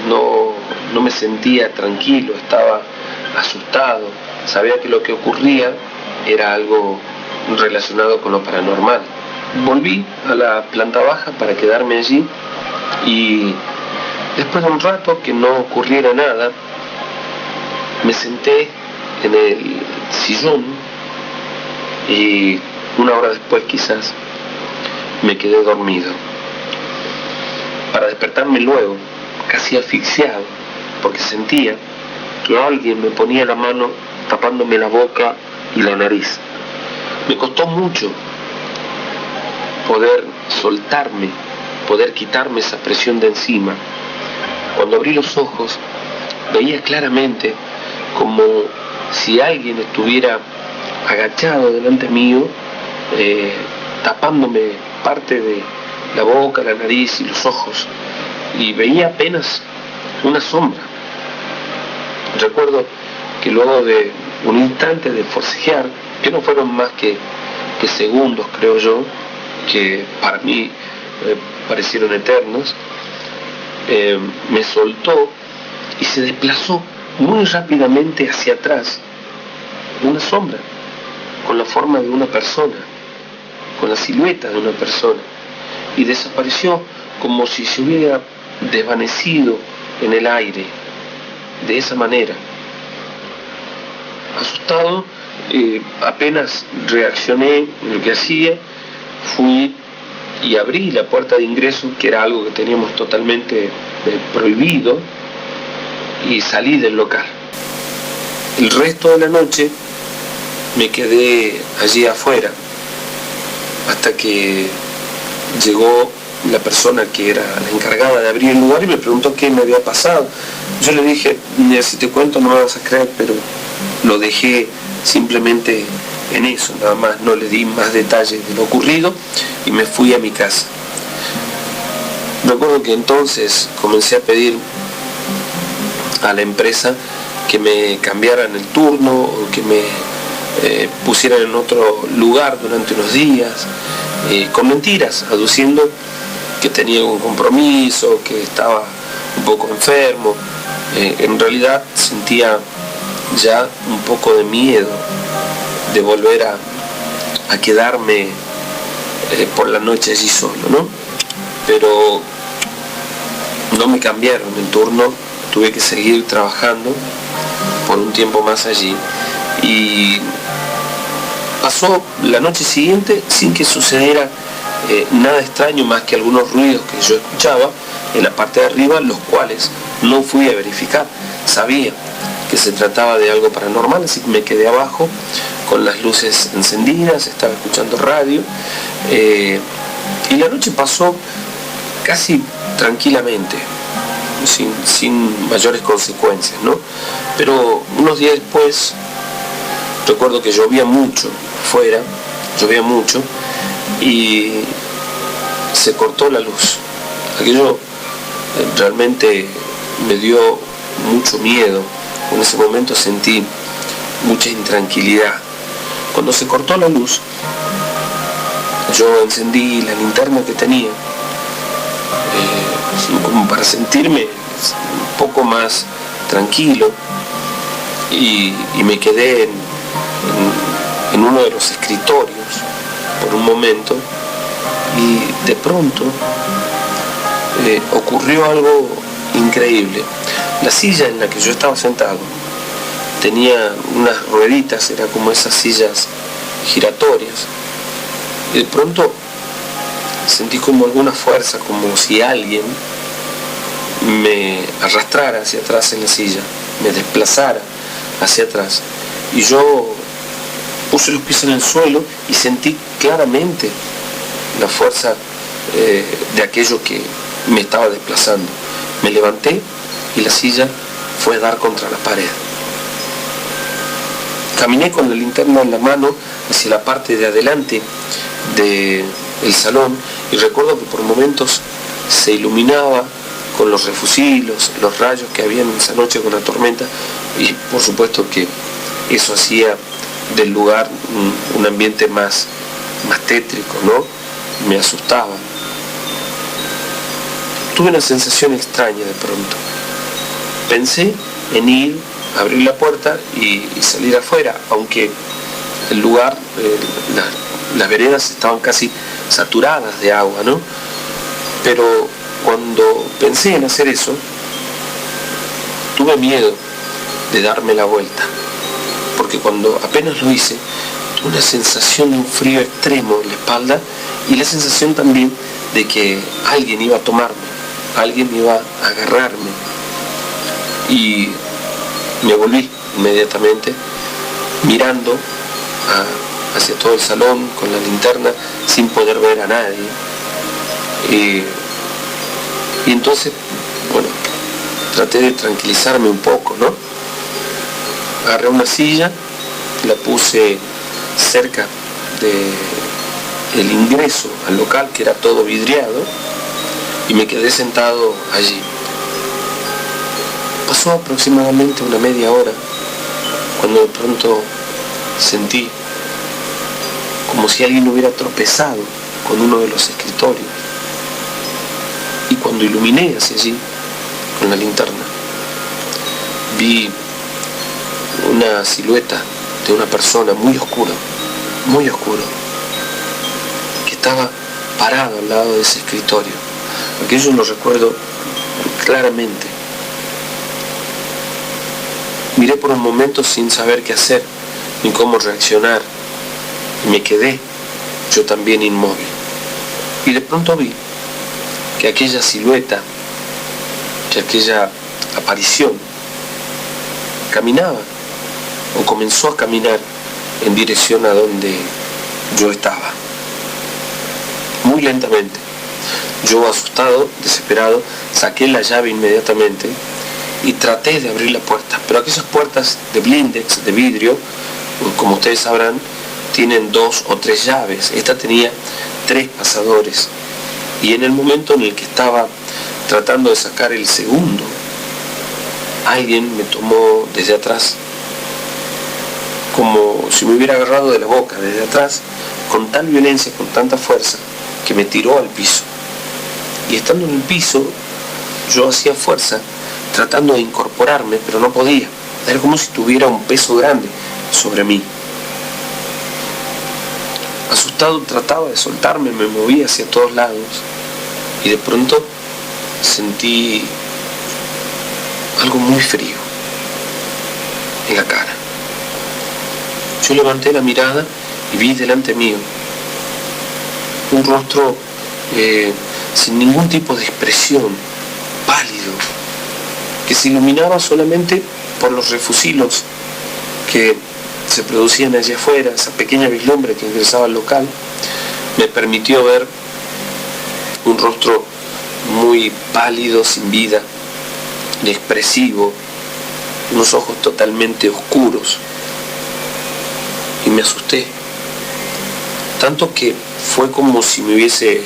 no me sentía tranquilo, estaba asustado, sabía que lo que ocurría era algo relacionado con lo paranormal. Volví a la planta baja para quedarme allí y después de un rato que no ocurriera nada, me senté en el sillón y una hora después quizás me quedé dormido. Para despertarme luego, casi asfixiado, porque sentía que alguien me ponía la mano tapándome la boca y la nariz. Me costó mucho poder soltarme, poder quitarme esa presión de encima. Cuando abrí los ojos, veía claramente como si alguien estuviera agachado delante mío, tapándome parte de la boca, la nariz y los ojos, y veía apenas una sombra. Recuerdo que luego de un instante de forcejear, que no fueron más que segundos, creo yo, que para mí parecieron eternos, me soltó y se desplazó muy rápidamente hacia atrás una sombra, con la forma de una persona, con la silueta de una persona, y desapareció como si se hubiera desvanecido en el aire, de esa manera. Asustado, apenas reaccioné en lo que hacía, fui y abrí la puerta de ingreso, que era algo que teníamos totalmente prohibido, y salí del local. El resto de la noche me quedé allí afuera hasta que llegó la persona que era la encargada de abrir el lugar y me preguntó qué me había pasado. Yo le dije, mira, si te cuento no me vas a creer, pero lo dejé simplemente en eso, nada más, no le di más detalles de lo ocurrido y me fui a mi casa. Recuerdo que entonces comencé a pedir a la empresa que me cambiaran el turno o que me pusieran en otro lugar durante unos días, con mentiras, aduciendo que tenía algún compromiso, que estaba un poco enfermo. En realidad sentía ya un poco de miedo de volver a quedarme por la noche allí solo, ¿no? Pero no me cambiaron el turno, tuve que seguir trabajando por un tiempo más allí y pasó la noche siguiente sin que sucediera nada extraño más que algunos ruidos que yo escuchaba en la parte de arriba, los cuales no fui a verificar. Sabía que se trataba de algo paranormal, así que me quedé abajo con las luces encendidas, estaba escuchando radio, y la noche pasó casi tranquilamente, sin mayores consecuencias, ¿no? Pero unos días después, recuerdo que llovía mucho fuera, llovía mucho, y se cortó la luz. Aquello realmente me dio mucho miedo. En ese momento sentí mucha intranquilidad. Cuando se cortó la luz, yo encendí la linterna que tenía, como para sentirme un poco más tranquilo, y me quedé en uno de los escritorios por un momento, y de pronto ocurrió algo increíble. La silla en la que yo estaba sentado tenía unas rueditas, era como esas sillas giratorias, y de pronto sentí como alguna fuerza, como si alguien me arrastrara hacia atrás en la silla, me desplazara hacia atrás, y yo puse los pies en el suelo y sentí claramente la fuerza de aquello que me estaba desplazando. Me levanté y la silla fue a dar contra la pared. Caminé con la linterna en la mano hacia la parte de adelante del salón y recuerdo que por momentos se iluminaba con los refusilos, los rayos que habían esa noche con la tormenta, y por supuesto que eso hacía del lugar un ambiente más tétrico, ¿no? Me asustaba. Tuve una sensación extraña de pronto. Pensé en ir, abrir la puerta y salir afuera, aunque el lugar, las veredas estaban casi saturadas de agua, ¿no? Pero cuando pensé en hacer eso, tuve miedo de darme la vuelta, porque cuando apenas lo hice, tuve una sensación de un frío extremo en la espalda y la sensación también de que alguien iba a tomarme, alguien iba a agarrarme, y me volví inmediatamente mirando hacia todo el salón con la linterna sin poder ver a nadie. Y entonces, bueno, traté de tranquilizarme un poco, ¿no? Agarré una silla, la puse cerca del ingreso al local, que era todo vidriado, y me quedé sentado allí. Pasó aproximadamente una media hora cuando de pronto sentí como si alguien hubiera tropezado con uno de los escritorios. Y cuando iluminé hacia allí con la linterna, vi una silueta de una persona muy oscuro, que estaba parado al lado de ese escritorio. Aquello lo recuerdo claramente. Miré por un momento sin saber qué hacer ni cómo reaccionar, y me quedé yo también inmóvil. Y de pronto vi que aquella silueta, que aquella aparición caminaba o comenzó a caminar en dirección a donde yo estaba, muy lentamente. Yo, asustado, desesperado, saqué la llave inmediatamente y traté de abrir la puerta, pero aquellas puertas de blindex, de vidrio, como ustedes sabrán, tienen 2 o 3 llaves. Esta tenía 3 pasadores, y en el momento en el que estaba tratando de sacar el segundo, alguien me tomó desde atrás, como si me hubiera agarrado de la boca desde atrás, con tal violencia, con tanta fuerza, que me tiró al piso. Y estando en el piso, yo hacía fuerza tratando de incorporarme, pero no podía. Era como si tuviera un peso grande sobre mí. Asustado trataba de soltarme, me movía hacia todos lados, y de pronto sentí algo muy frío en la cara. Yo levanté la mirada y vi delante mío un rostro sin ningún tipo de expresión, pálido, que se iluminaba solamente por los refusilos que se producían allá afuera. Esa pequeña vislumbre que ingresaba al local me permitió ver un rostro muy pálido, sin vida, inexpresivo, unos ojos totalmente oscuros, y me asusté, tanto que fue como si me hubiese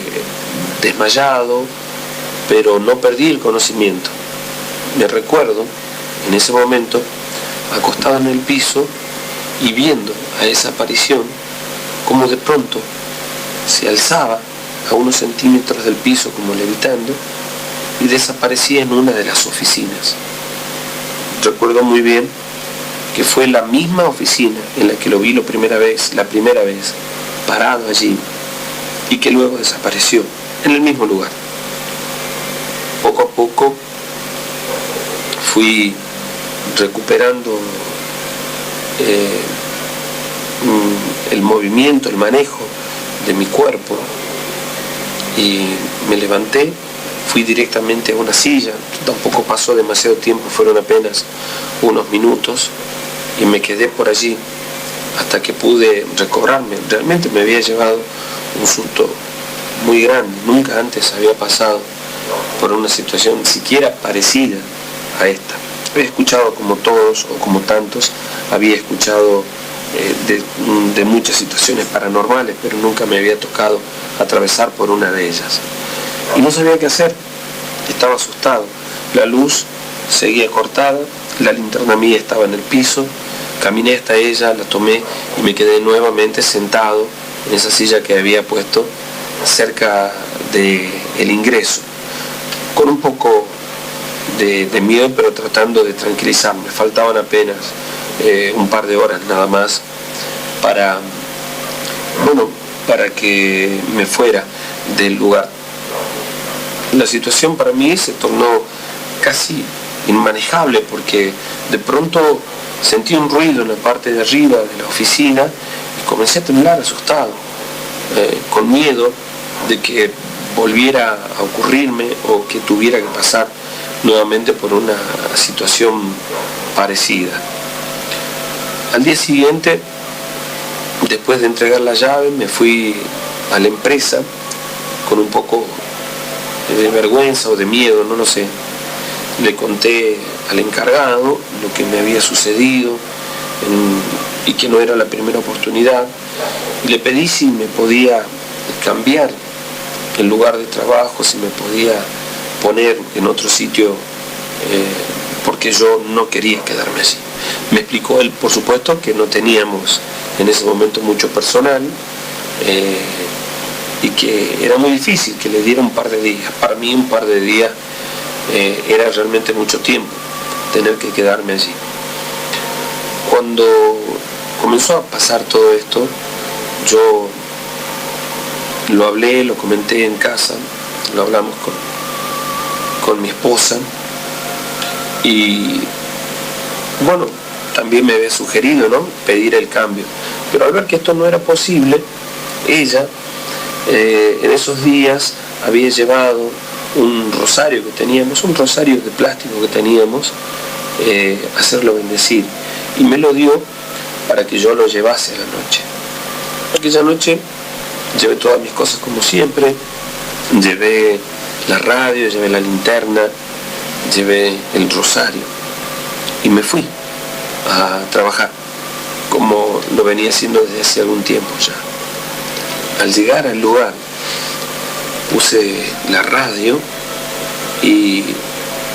desmayado, pero no perdí el conocimiento. Me recuerdo en ese momento acostado en el piso y viendo a esa aparición como de pronto se alzaba a unos centímetros del piso como levitando y desaparecía en una de las oficinas. Recuerdo muy bien que fue la misma oficina en la que lo vi la primera vez, parado allí, y que luego desapareció en el mismo lugar. Poco a poco fui recuperando el movimiento, el manejo de mi cuerpo, y me levanté, fui directamente a una silla. Tampoco pasó demasiado tiempo, fueron apenas unos minutos, y me quedé por allí hasta que pude recobrarme. Realmente me había llevado un susto muy grande. Nunca antes había pasado por una situación siquiera parecida a esta. Había escuchado, como todos o como tantos, había escuchado de muchas situaciones paranormales, pero nunca me había tocado atravesar por una de ellas. Y no sabía qué hacer, estaba asustado. La luz seguía cortada, la linterna mía estaba en el piso. Caminé hasta ella, la tomé y me quedé nuevamente sentado en esa silla que había puesto cerca del ingreso, con un poco de miedo, pero tratando de tranquilizarme. Faltaban apenas un par de horas nada más para que me fuera del lugar. La situación para mí se tornó casi inmanejable, porque de pronto sentí un ruido en la parte de arriba de la oficina y comencé a temblar asustado, con miedo de que volviera a ocurrirme o que tuviera que pasar nuevamente por una situación parecida. Al día siguiente Después de entregar la llave me fui a la empresa con un poco de vergüenza o de miedo, no lo sé. Le conté al encargado lo que me había sucedido y que no era la primera oportunidad. Y le pedí si me podía cambiar el lugar de trabajo, si me podía poner en otro sitio, porque yo no quería quedarme allí. Me explicó él, por supuesto, que no teníamos en ese momento mucho personal y que era muy difícil que le diera un par de días. Para mí un par de días era realmente mucho tiempo tener que quedarme allí. Cuando comenzó a pasar todo esto, yo lo hablé, lo comenté en casa, lo hablamos con mi esposa y bueno, también me había sugerido, ¿no?, pedir el cambio. Pero al ver que esto no era posible, ella en esos días había llevado un rosario que teníamos, un rosario de plástico que teníamos, hacerlo bendecir, y me lo dio para que yo lo llevase a la noche. Aquella noche llevé todas mis cosas como siempre, llevé la radio, llevé la linterna, llevé el rosario y me fui a trabajar como lo venía haciendo desde hace algún tiempo ya. Al llegar al lugar puse la radio y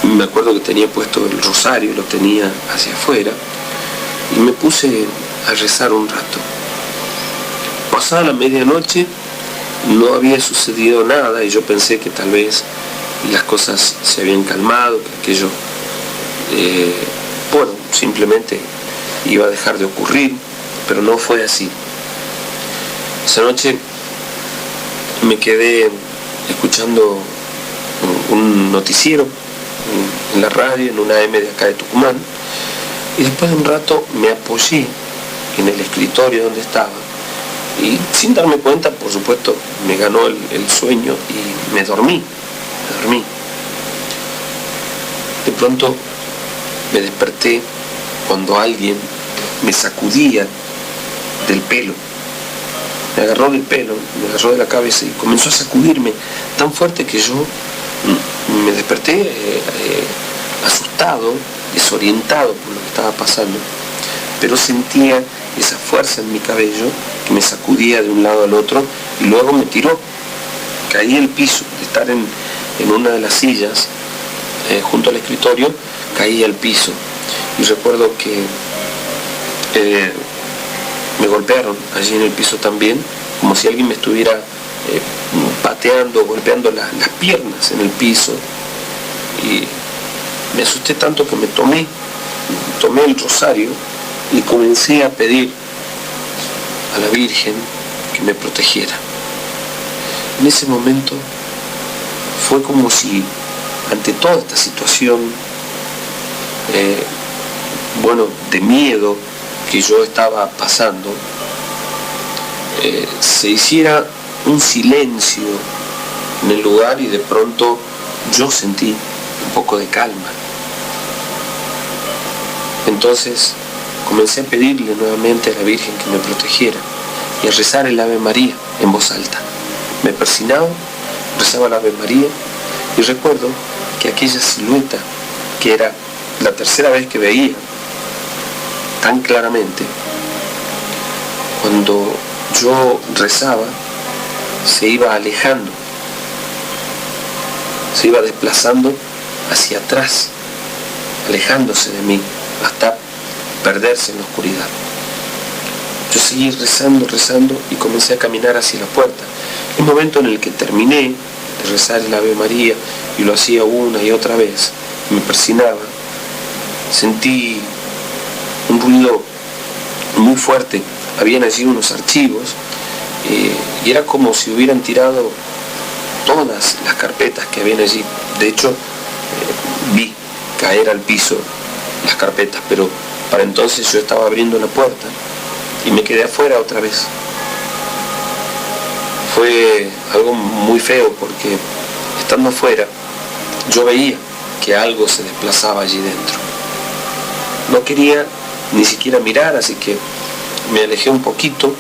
me acuerdo que tenía puesto el rosario, lo tenía hacia afuera, y me puse a rezar un rato. Pasada la medianoche no había sucedido nada y yo pensé que tal vez las cosas se habían calmado, que aquello bueno, simplemente iba a dejar de ocurrir, pero no fue así. Esa noche me quedé escuchando un noticiero en la radio, en una AM de acá de Tucumán, y después de un rato me apoyé en el escritorio donde estaba y sin darme cuenta, por supuesto, me ganó el sueño y me dormí. De pronto me desperté cuando alguien me sacudía del pelo, me agarró del pelo, me agarró de la cabeza y comenzó a sacudirme tan fuerte que yo me desperté asustado, desorientado por lo que estaba pasando, pero sentía esa fuerza en mi cabello que me sacudía de un lado al otro y luego me tiró. Caí al piso, de estar en una de las sillas junto al escritorio, caí al piso y recuerdo que me golpearon allí en el piso también, como si alguien me estuviera pateando, golpeando las piernas en el piso, y me asusté tanto que me tomé el rosario y comencé a pedir a la Virgen que me protegiera. En ese momento fue como si ante toda esta situación de miedo que yo estaba pasando, se hiciera un silencio en el lugar y de pronto yo sentí un poco de calma. Entonces comencé a pedirle nuevamente a la Virgen que me protegiera y a rezar el Ave María en voz alta. Me persinaba, rezaba el Ave María y recuerdo que aquella silueta, que era la tercera vez que veía tan claramente, cuando yo rezaba se iba alejando, se iba desplazando hacia atrás, alejándose de mí hasta perderse en la oscuridad. Yo seguí rezando y comencé a caminar hacia la puerta. El momento en el que terminé de rezar el Ave María y lo hacía una y otra vez, me persinaba, sentí un ruido muy fuerte. Habían allí unos archivos y era como si hubieran tirado todas las carpetas que habían allí. De hecho, vi caer al piso las carpetas, pero para entonces yo estaba abriendo la puerta y me quedé afuera otra vez. Fue algo muy feo porque estando afuera yo veía que algo se desplazaba allí dentro. No quería ni siquiera mirar, así que me alejé un poquito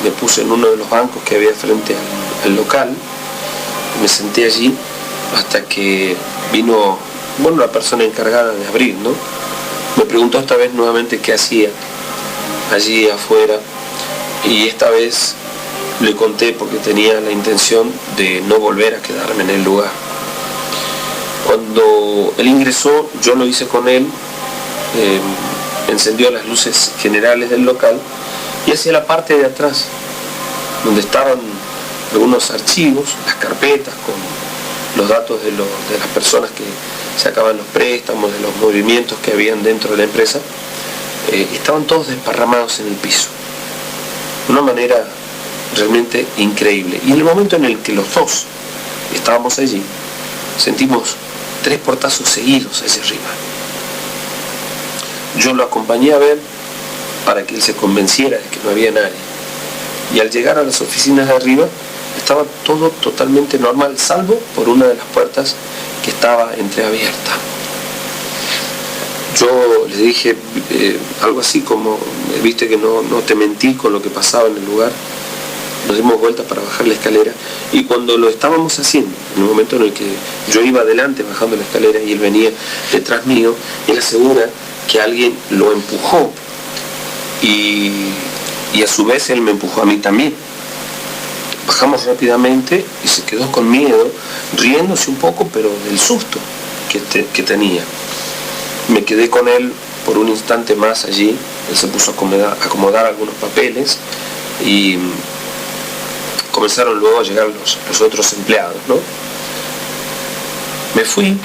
me puse en uno de los bancos que había frente al local, me senté allí hasta que vino, la persona encargada de abrir, ¿no? Me preguntó esta vez nuevamente qué hacía allí afuera, y esta vez le conté porque tenía la intención de no volver a quedarme en el lugar. Cuando él ingresó, yo lo hice con él, encendió las luces generales del local y hacia la parte de atrás, donde estaban algunos archivos, las carpetas con los datos de las personas que sacaban los préstamos, de los movimientos que habían dentro de la empresa, estaban todos desparramados en el piso. De una manera realmente increíble. Y en el momento en el que los dos estábamos allí, sentimos 3 portazos seguidos hacia arriba. Yo lo acompañé a ver para que él se convenciera de que no había nadie. Y al llegar a las oficinas de arriba, estaba todo totalmente normal, salvo por una de las puertas que estaba entreabierta. Yo le dije algo así como, viste que no te mentí con lo que pasaba en el lugar. Nos dimos vuelta para bajar la escalera, y cuando lo estábamos haciendo, en el momento en el que yo iba adelante bajando la escalera y él venía detrás mío, él asegura que alguien lo empujó y a su vez él me empujó a mí también. Bajamos rápidamente y se quedó con miedo, riéndose un poco, pero del susto que tenía. Me quedé con él por un instante más allí. Él se puso a acomodar algunos papeles y comenzaron luego a llegar los otros empleados, ¿no? Me fui.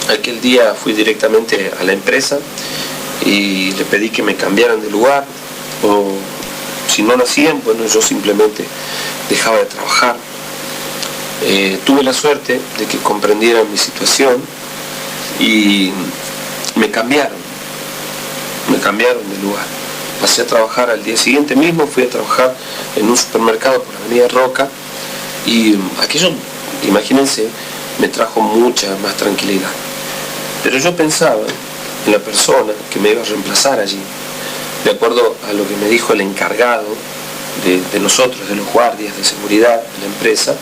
Aquel día fui directamente a la empresa y le pedí que me cambiaran de lugar, o si no lo hacían, bueno, yo simplemente dejaba de trabajar. Tuve la suerte de que comprendieran mi situación y me cambiaron de lugar. Pasé a trabajar al día siguiente mismo, fui a trabajar en un supermercado por la Avenida Roca, y aquello, imagínense, me trajo mucha más tranquilidad. Pero yo pensaba en la persona que me iba a reemplazar allí. De acuerdo a lo que me dijo el encargado de nosotros, de los guardias de seguridad de la empresa,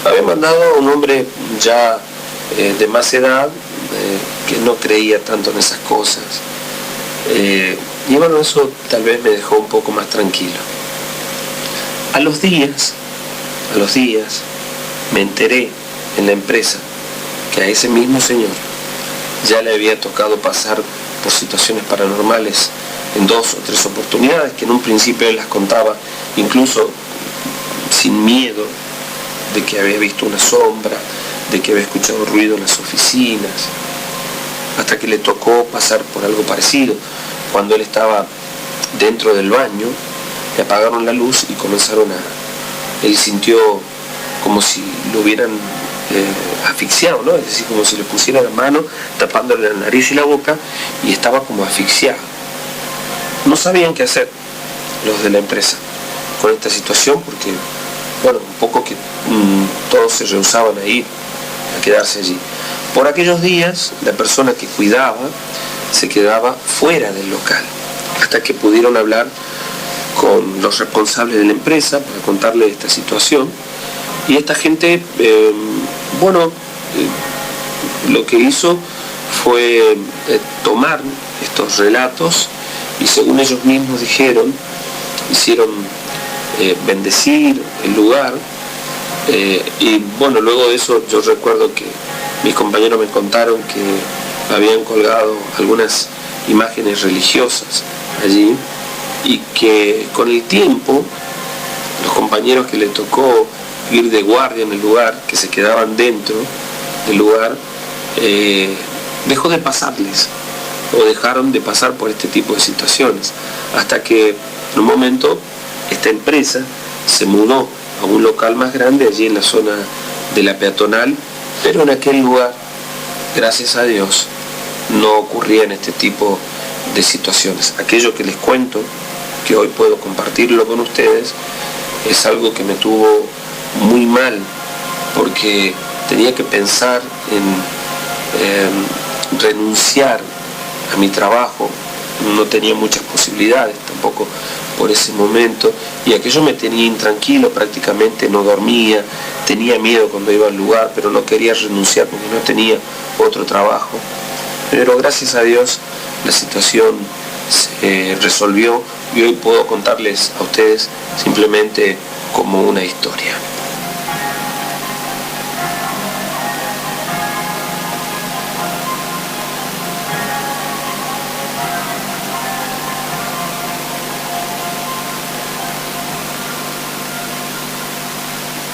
había mandado a un hombre ya de más edad, que no creía tanto en esas cosas. Y bueno, eso tal vez me dejó un poco más tranquilo. A los días, me enteré en la empresa que a ese mismo señor ya le había tocado pasar por situaciones paranormales en 2 o 3 oportunidades, que en un principio él las contaba incluso sin miedo, de que había visto una sombra, de que había escuchado ruido en las oficinas, hasta que le tocó pasar por algo parecido. Cuando él estaba dentro del baño, le apagaron la luz y comenzaron él sintió como si lo hubieran asfixiado, ¿no? Es decir, como si le pusiera la mano tapándole la nariz y la boca, y estaba como asfixiado. No sabían qué hacer los de la empresa con esta situación, porque, bueno, un poco que todos se rehusaban a ir, a quedarse allí. Por aquellos días, la persona que cuidaba se quedaba fuera del local, hasta que pudieron hablar con los responsables de la empresa para contarle esta situación. Y esta gente, lo que hizo fue tomar estos relatos y, según ellos mismos dijeron, hicieron bendecir el lugar. Y bueno, luego de eso yo recuerdo que mis compañeros me contaron que habían colgado algunas imágenes religiosas allí, y que con el tiempo los compañeros que le tocó ir de guardia en el lugar, que se quedaban dentro del lugar, dejó de pasarles, o dejaron de pasar por este tipo de situaciones, hasta que en un momento esta empresa se mudó a un local más grande allí en la zona de la peatonal, pero en aquel lugar, gracias a Dios, no ocurrían este tipo de situaciones. Aquello que les cuento, que hoy puedo compartirlo con ustedes, es algo que me tuvo muy mal, porque tenía que pensar en renunciar a mi trabajo no tenía muchas posibilidades tampoco por ese momento, y aquello me tenía intranquilo, prácticamente no dormía, tenía miedo cuando iba al lugar, pero no quería renunciar porque no tenía otro trabajo. Pero gracias a Dios la situación se resolvió y hoy puedo contarles a ustedes simplemente como una historia.